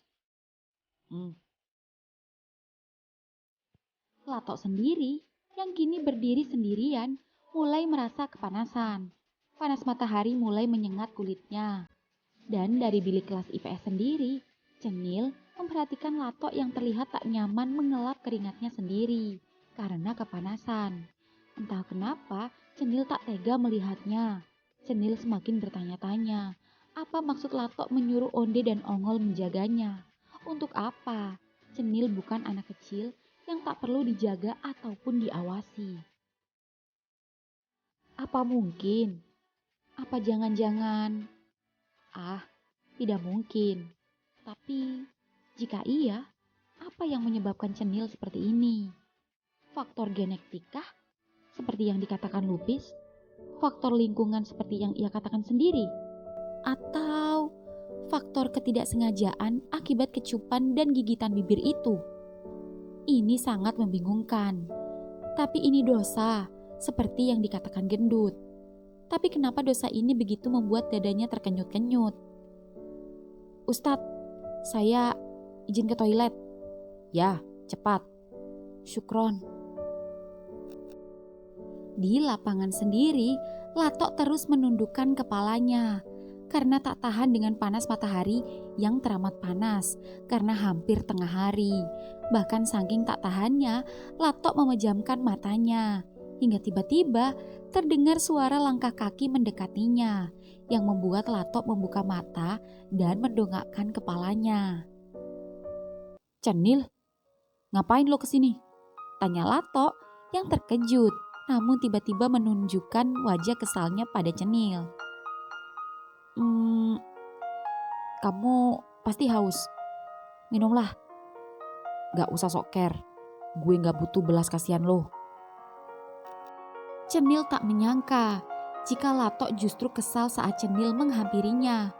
A: Lato sendiri, yang kini berdiri sendirian, mulai merasa kepanasan. Panas matahari mulai menyengat kulitnya. Dan dari bilik kelas IPS sendiri, Cenil memperhatikan Lato yang terlihat tak nyaman mengelap keringatnya sendiri karena kepanasan. Entah kenapa, Cenil tak tega melihatnya. Cenil semakin bertanya-tanya, apa maksud Lato menyuruh Onde dan Ongol menjaganya? Untuk apa? Cenil bukan anak kecil yang tak perlu dijaga ataupun diawasi. Apa mungkin? Apa jangan-jangan? Tidak mungkin. Tapi, jika iya, apa yang menyebabkan Cenil seperti ini? Faktor genetika, seperti yang dikatakan Lupis? Faktor lingkungan seperti yang ia katakan sendiri? Atau faktor ketidaksengajaan akibat kecupan dan gigitan bibir itu? Ini sangat membingungkan. Tapi ini dosa, seperti yang dikatakan Gendut. Tapi kenapa dosa ini begitu membuat dadanya terkenyut-kenyut? Ustadz, saya izin ke toilet. Ya, cepat. Syukron. Di lapangan sendiri, Lato terus menundukkan kepalanya karena tak tahan dengan panas matahari yang teramat panas karena hampir tengah hari. Bahkan saking tak tahannya, Lato memejamkan matanya hingga tiba-tiba terdengar suara langkah kaki mendekatinya yang membuat Lato membuka mata dan mendongakkan kepalanya. Cenil, ngapain lo kesini? Tanya Lato yang terkejut, namun tiba-tiba menunjukkan wajah kesalnya pada Cenil. Kamu pasti haus. Minumlah. Gak usah sok care. Gue gak butuh belas kasihan lo. Cenil tak menyangka jika Lato justru kesal saat Cenil menghampirinya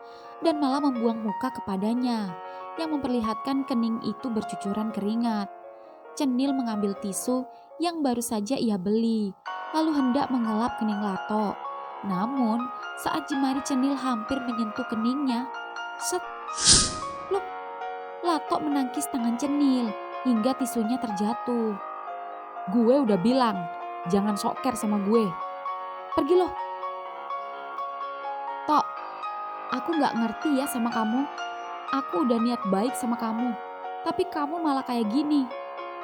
A: dan malah membuang muka kepadanya yang memperlihatkan kening itu bercucuran keringat. Cenil mengambil tisu yang baru saja ia beli, lalu hendak mengelap kening Lato. Namun, saat jemari Cenil hampir menyentuh keningnya, set, pluk, Lato menangkis tangan Cenil hingga tisunya terjatuh. Gue udah bilang, jangan sok care sama gue. Pergi loh. Tok, aku gak ngerti ya sama kamu. Aku udah niat baik sama kamu, tapi kamu malah kayak gini.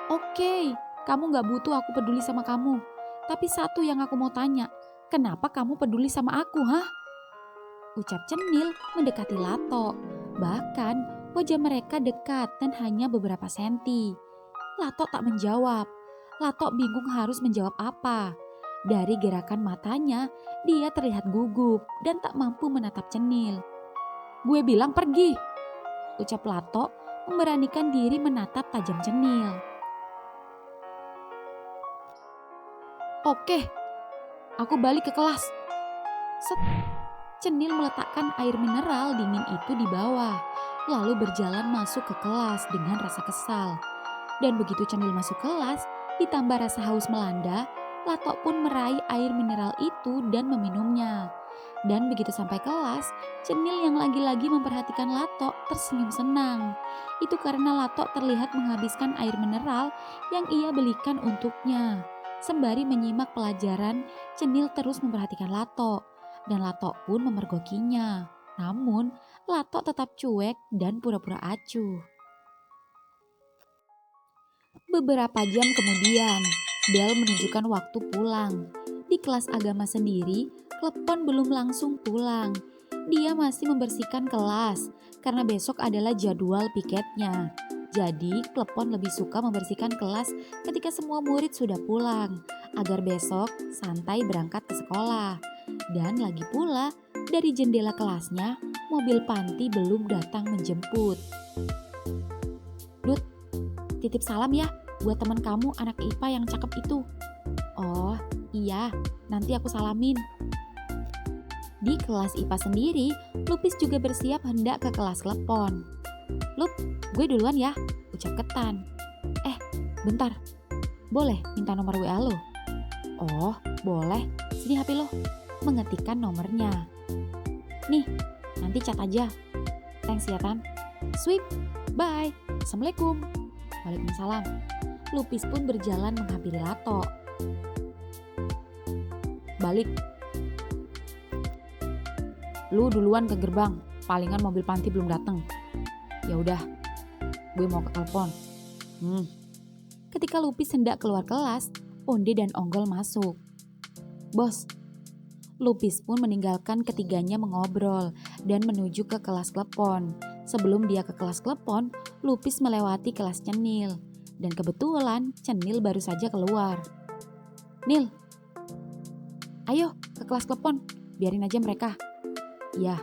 A: Oke, kamu gak butuh aku peduli sama kamu. Tapi satu yang aku mau tanya, kenapa kamu peduli sama aku, hah? Ucap Cenil mendekati Lato. Bahkan wajah mereka dekat dan hanya beberapa senti. Lato tak menjawab. Lato bingung harus menjawab apa. Dari gerakan matanya, dia terlihat gugup dan tak mampu menatap Cenil. Gue bilang pergi, ucap Lato memberanikan diri menatap tajam Cenil. Oke, aku balik ke kelas. Set, Cenil meletakkan air mineral dingin itu di bawah, lalu berjalan masuk ke kelas dengan rasa kesal. Dan begitu Cenil masuk kelas, ditambah rasa haus melanda, Lato pun meraih air mineral itu dan meminumnya. Dan begitu sampai kelas, Cenil yang lagi-lagi memperhatikan Lato tersenyum senang. Itu karena Lato terlihat menghabiskan air mineral yang ia belikan untuknya. Sembari menyimak pelajaran, Cenil terus memperhatikan Lato, dan Lato pun memergokinya. Namun, Lato tetap cuek dan pura-pura acuh. Beberapa jam kemudian, bel menunjukkan waktu pulang. Di kelas agama sendiri, Klepon belum langsung pulang. Dia masih membersihkan kelas karena besok adalah jadwal piketnya. Jadi, klepon lebih suka membersihkan kelas ketika semua murid sudah pulang, agar besok santai berangkat ke sekolah. Dan lagi pula, dari jendela kelasnya, mobil panti belum datang menjemput. Dut, titip salam ya buat teman kamu anak IPA yang cakep itu. Oh, iya, nanti aku salamin. Di kelas IPA sendiri, Lupis juga bersiap hendak ke kelas klepon. Lup, gue duluan ya, ucap Ketan. Bentar, boleh minta nomor WA lo? Oh, boleh, sini HP lo. Mengetikkan nomornya. Nih, nanti chat aja. Thanks ya Tan. Sweep, bye, Assalamualaikum. Waalaikumsalam. Lupis pun berjalan menghampiri Lato. Balik. Lu duluan ke gerbang, palingan mobil panti belum datang. Ya udah, gue mau ke telepon. Ketika Lupis hendak keluar kelas, Onde dan Onggol masuk. Bos, Lupis pun meninggalkan ketiganya mengobrol dan menuju ke kelas klepon. Sebelum dia ke kelas klepon, Lupis melewati kelas Cenil. Dan kebetulan Cenil baru saja keluar. Nil, ayo ke kelas klepon, biarin aja mereka. Ya.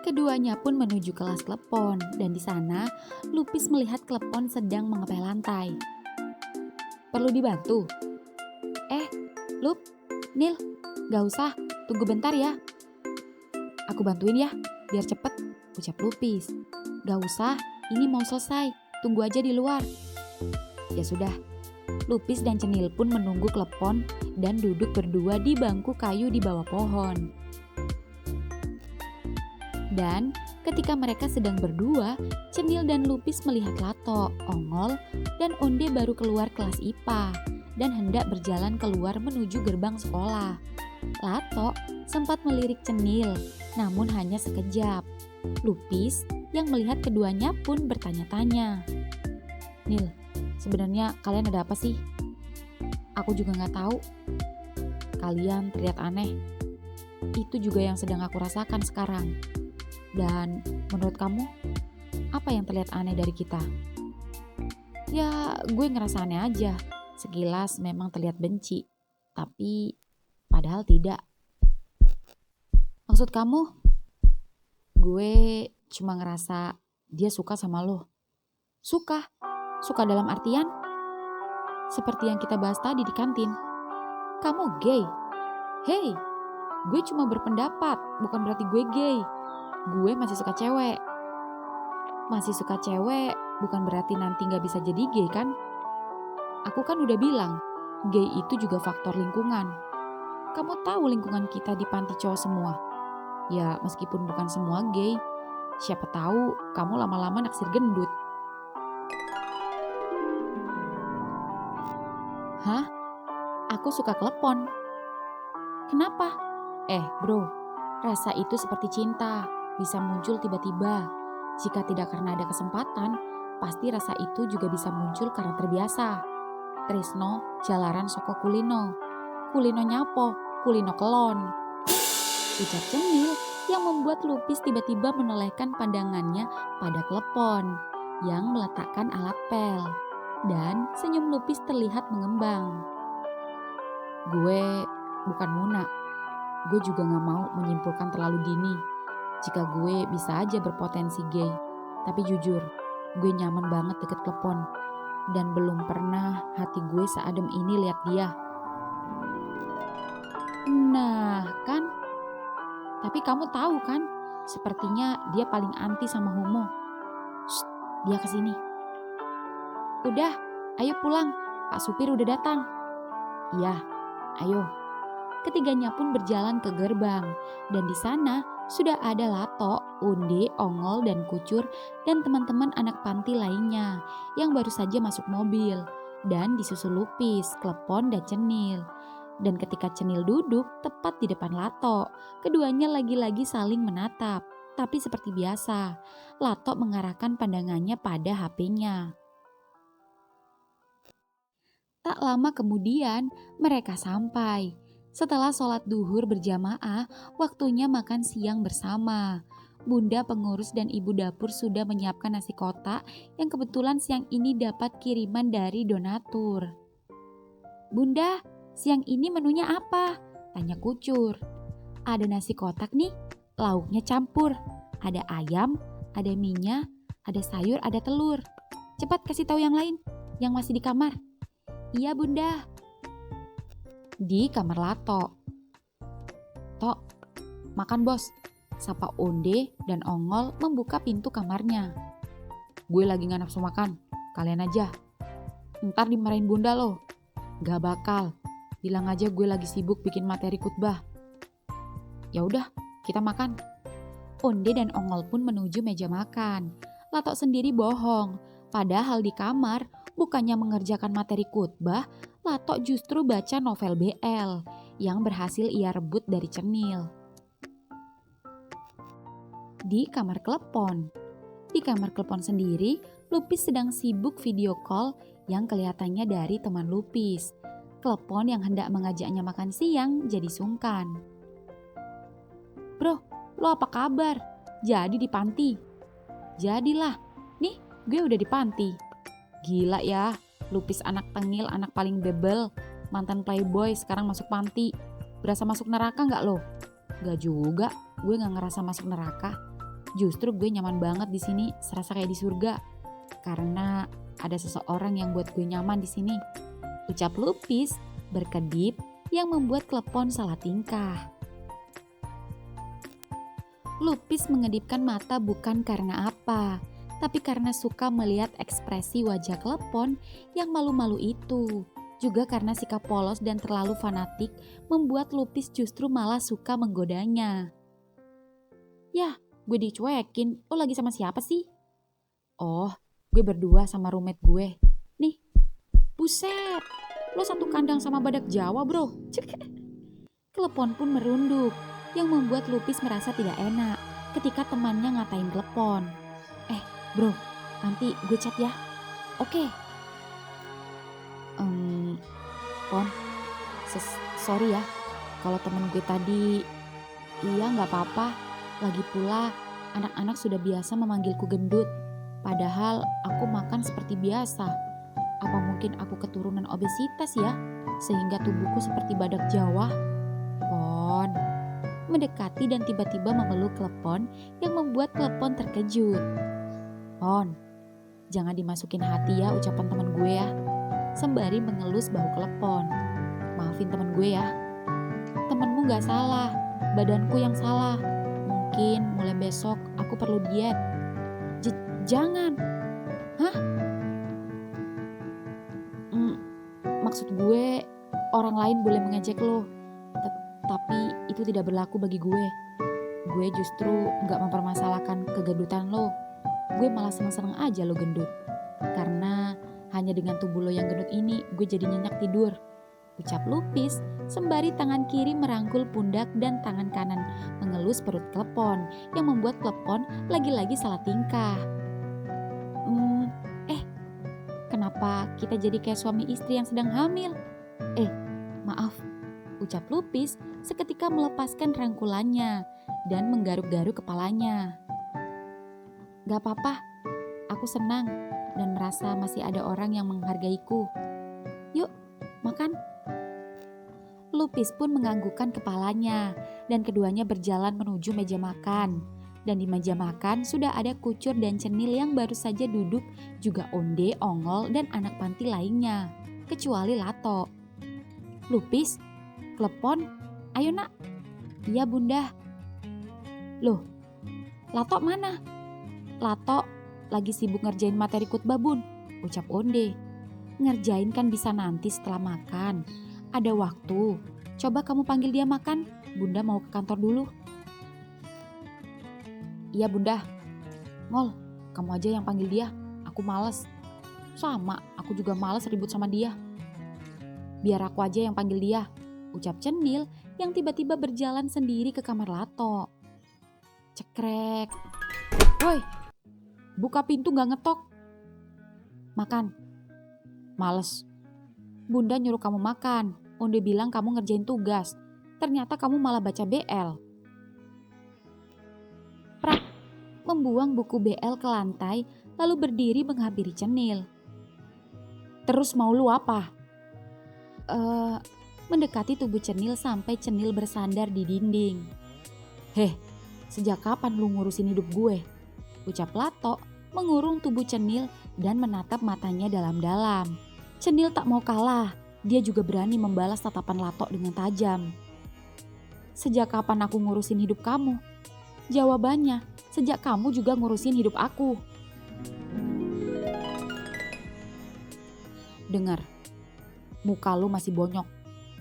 A: Keduanya pun menuju kelas klepon dan di sana Lupis melihat klepon sedang mengepel lantai. Perlu dibantu? Lup, Nil, gak usah, tunggu bentar ya. Aku bantuin ya, biar cepet, ucap Lupis. Gak usah, ini mau selesai, tunggu aja di luar. Ya sudah, Lupis dan Cenil pun menunggu klepon dan duduk berdua di bangku kayu di bawah pohon. Dan ketika mereka sedang berdua, Cenil dan Lupis melihat Lato, Ongol, dan Onde baru keluar kelas IPA dan hendak berjalan keluar menuju gerbang sekolah. Lato sempat melirik Cenil, namun hanya sekejap. Lupis yang melihat keduanya pun bertanya-tanya. Nil, sebenarnya kalian ada apa sih? Aku juga gak tahu. Kalian terlihat aneh. Itu juga yang sedang aku rasakan sekarang. Dan menurut kamu, apa yang terlihat aneh dari kita? Ya, gue ngerasa aneh aja. Sekilas memang terlihat benci, tapi padahal tidak. Maksud kamu? Gue cuma ngerasa dia suka sama lo. Suka? Suka dalam artian? Seperti yang kita bahas tadi di kantin. Kamu gay? Hey, gue cuma berpendapat, bukan berarti gue gay. Gue masih suka cewek. Masih suka cewek bukan berarti nanti gak bisa jadi gay kan? Aku kan udah bilang, gay itu juga faktor lingkungan. Kamu tahu lingkungan kita di panti cowok semua. Ya meskipun bukan semua gay, siapa tahu kamu lama-lama naksir gendut. Hah? Aku suka klepon. Kenapa? Bro, rasa itu seperti cinta, bisa muncul tiba-tiba. Jika tidak karena ada kesempatan, pasti rasa itu juga bisa muncul karena terbiasa. Tresno jalaran soko kulino. Kulino nyapo, kulino kelon. Ucap Cenil yang membuat Lupis tiba-tiba menolehkan pandangannya pada klepon yang meletakkan alat pel. Dan senyum Lupis terlihat mengembang. Gue bukan Muna. Gue juga gak mau menyimpulkan terlalu dini jika gue bisa aja berpotensi gay. Tapi jujur, gue nyaman banget deket klepon. Dan belum pernah hati gue seadem ini lihat dia. Nah kan, tapi kamu tahu kan, sepertinya dia paling anti sama homo. Shh, dia kesini. Udah, ayo pulang, Pak Supir udah datang. Iya, ayo. Ketiganya pun berjalan ke gerbang, dan di sana sudah ada Lato, Onde, Ongol, dan Kucur, dan teman-teman anak panti lainnya yang baru saja masuk mobil, dan disusul Lupis, Klepon, dan Cenil. Dan ketika Cenil duduk tepat di depan Lato, keduanya lagi-lagi saling menatap. Tapi seperti biasa, Lato mengarahkan pandangannya pada HP-nya. Tak lama kemudian, mereka sampai. Setelah sholat duhur berjamaah, waktunya makan siang bersama. Bunda pengurus dan ibu dapur sudah menyiapkan nasi kotak yang kebetulan siang ini dapat kiriman dari donatur. "Bunda, siang ini menunya apa?" tanya Kucur. "Ada nasi kotak nih, lauknya campur. Ada ayam, ada minyak, ada sayur, ada telur. Cepat kasih tahu yang lain, yang masih di kamar." "Iya Bunda." Di kamar Lato. "Tok, makan bos," sapa Onde dan Ongol membuka pintu kamarnya. "Gue lagi gak nafsu makan, kalian aja. Ntar dimarahin bunda loh." "Gak bakal, bilang aja gue lagi sibuk bikin materi khutbah." "Ya udah, kita makan." Onde dan Ongol pun menuju meja makan. Lato sendiri bohong, padahal di kamar bukannya mengerjakan materi khutbah, Lato justru baca novel BL yang berhasil ia rebut dari Cenil. Di kamar Klepon. Di kamar Klepon sendiri, Lupis sedang sibuk video call yang kelihatannya dari teman Lupis. Klepon yang hendak mengajaknya makan siang jadi sungkan. "Bro, lo apa kabar? Jadi di panti?" "Jadilah, nih gue udah di panti." "Gila ya, Lupis anak tengil, anak paling bebel, mantan playboy sekarang masuk panti. Berasa masuk neraka gak lo?" "Gak juga, gue gak ngerasa masuk neraka. Justru gue nyaman banget di sini, serasa kayak di surga. Karena ada seseorang yang buat gue nyaman di sini," ucap Lupis berkedip yang membuat Klepon salah tingkah. Lupis mengedipkan mata bukan karena apa, tapi karena suka melihat ekspresi wajah Klepon yang malu-malu itu. Juga karena sikap polos dan terlalu fanatik membuat Lupis justru malah suka menggodanya. "Yah, gue dicuekin, lo lagi sama siapa sih?" "Oh, gue berdua sama roommate gue. Nih, buset, lo satu kandang sama badak Jawa bro." Klepon pun merunduk, yang membuat Lupis merasa tidak enak ketika temannya ngatain Klepon. "Bro, nanti gue chat ya." "Oke." Pon, sorry ya kalau temen gue tadi." "Iya gak apa-apa, lagi pula anak-anak sudah biasa memanggilku gendut. Padahal aku makan seperti biasa. Apa mungkin aku keturunan obesitas ya, sehingga tubuhku seperti badak Jawa?" Pon mendekati dan tiba-tiba memeluk Klepon yang membuat Klepon terkejut. "Pon, jangan dimasukin hati ya ucapan temen gue ya," sembari mengelus bahu Klepon. "Maafin temen gue ya." "Temenmu gak salah, badanku yang salah. Mungkin mulai besok aku perlu diet." Jangan." "Hah? Maksud gue orang lain boleh mengejek lo, tapi itu tidak berlaku bagi gue. Gue justru gak mempermasalahkan kegendutan lo. Gue malah seneng-seneng aja lo gendut. Karena hanya dengan tubuh lo yang gendut ini gue jadi nyenyak tidur," ucap Lupis sembari tangan kiri merangkul pundak dan tangan kanan mengelus perut Klepon yang membuat Klepon lagi-lagi salah tingkah. Kenapa kita jadi kayak suami istri yang sedang hamil?" Maaf," ucap Lupis seketika melepaskan rangkulannya dan menggaruk-garuk kepalanya. "Gak apa-apa, aku senang dan merasa masih ada orang yang menghargaiku. Yuk, makan." Lupis pun menganggukkan kepalanya dan keduanya berjalan menuju meja makan. Dan di meja makan sudah ada Kucur dan Cenil yang baru saja duduk, juga Onde, Ongol, dan anak panti lainnya, kecuali Lato. "Lupis, Klepon, ayo nak." "Iya bunda." "Loh, Lato mana?" "Lato lagi sibuk ngerjain materi khutbah bun," ucap Onde. "Ngerjain kan bisa nanti setelah makan. Ada waktu, coba kamu panggil dia makan, bunda mau ke kantor dulu." "Iya bunda." "Ngol, kamu aja yang panggil dia, aku males." "Sama, aku juga males ribut sama dia." "Biar aku aja yang panggil dia," ucap Cenil yang tiba-tiba berjalan sendiri ke kamar Lato. Cekrek. "Woi, buka pintu gak ngetok." "Makan." "Males." "Bunda nyuruh kamu makan, Onde bilang kamu ngerjain tugas. ternyata kamu malah baca BL. Prak, membuang buku BL ke lantai lalu berdiri menghampiri Cenil. Terus mau lu apa? Mendekati tubuh Cenil sampai Cenil bersandar di dinding. Heh, sejak kapan lu ngurusin hidup gue? Ucap Lato mengurung tubuh Cenil dan menatap matanya dalam-dalam. Cenil tak mau kalah, dia juga berani membalas tatapan Lato dengan tajam. Sejak kapan aku ngurusin hidup kamu? Jawabannya, sejak kamu juga ngurusin hidup aku. Dengar, muka lu masih bonyok.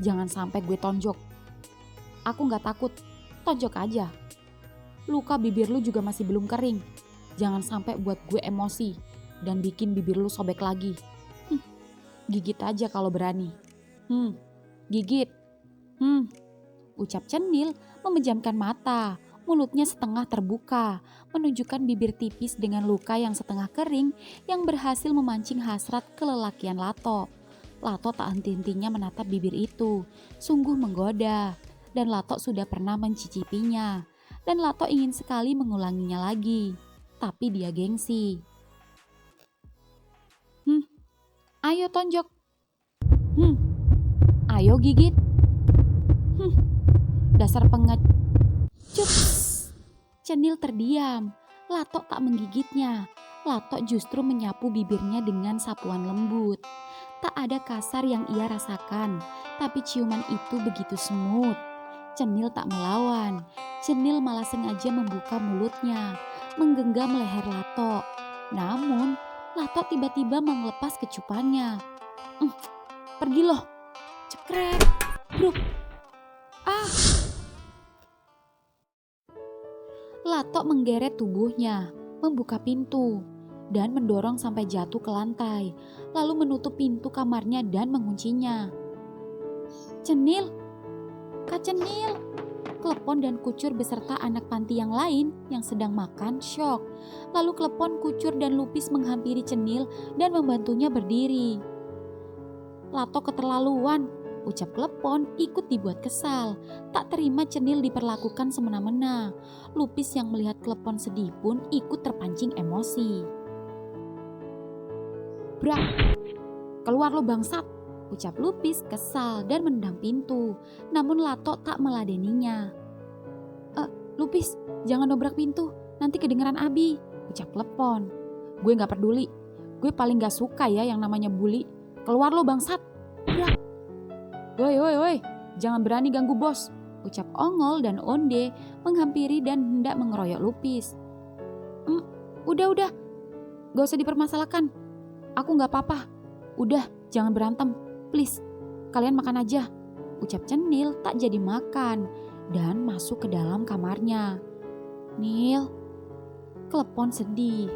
A: Jangan sampai gue tonjok. Aku gak takut, tonjok aja. Luka bibir lu juga masih belum kering. Jangan sampai buat gue emosi dan bikin bibir lu sobek lagi. Gigit aja kalau berani. Gigit. Ucap Cenil memejamkan mata. Mulutnya setengah terbuka, menunjukkan bibir tipis dengan luka yang setengah kering yang berhasil memancing hasrat kelelakian Lato. Lato tak henti-hentinya menatap bibir itu, sungguh menggoda. Dan Lato sudah pernah mencicipinya. Dan Lato ingin sekali mengulanginya lagi, tapi dia gengsi. Ayo tonjok. Ayo gigit. Dasar pengecut. Cenil terdiam. Lato tak menggigitnya. Lato justru menyapu bibirnya dengan sapuan lembut. Tak ada kasar yang ia rasakan, tapi ciuman itu begitu smooth. Cenil tak melawan. Cenil malah sengaja membuka mulutnya, menggenggam leher Lato. Namun, Lato tiba-tiba melepas kecupannya. Pergi loh. Cekrek. Bruk. Lato menggeret tubuhnya, membuka pintu, dan mendorong sampai jatuh ke lantai, lalu menutup pintu kamarnya dan menguncinya. Cenil, Kak Cenil, Klepon dan Kucur beserta anak panti yang lain yang sedang makan syok. Lalu Klepon, Kucur dan Lupis menghampiri Cenil dan membantunya berdiri. Lato keterlaluan, ucap Klepon ikut dibuat kesal. Tak terima Cenil diperlakukan semena-mena. Lupis yang melihat Klepon sedih pun ikut terpancing emosi. Brak, keluar lo bangsat, ucap Lupis kesal dan menendang pintu. Namun Lato tak meladeninya. Lupis, jangan dobrak pintu, nanti kedengeran Abi, ucap Klepon. Gue gak peduli, gue paling gak suka ya yang namanya bully. Keluar lo bangsat. Brak. Woi, jangan berani ganggu bos, ucap Ongol dan Onde menghampiri dan hendak mengeroyok Lupis. Udah, gak usah dipermasalahkan. Aku gak apa-apa. Udah, jangan berantem, please. Kalian makan aja, ucap Cenil tak jadi makan dan masuk ke dalam kamarnya. Nil, Klepon sedih.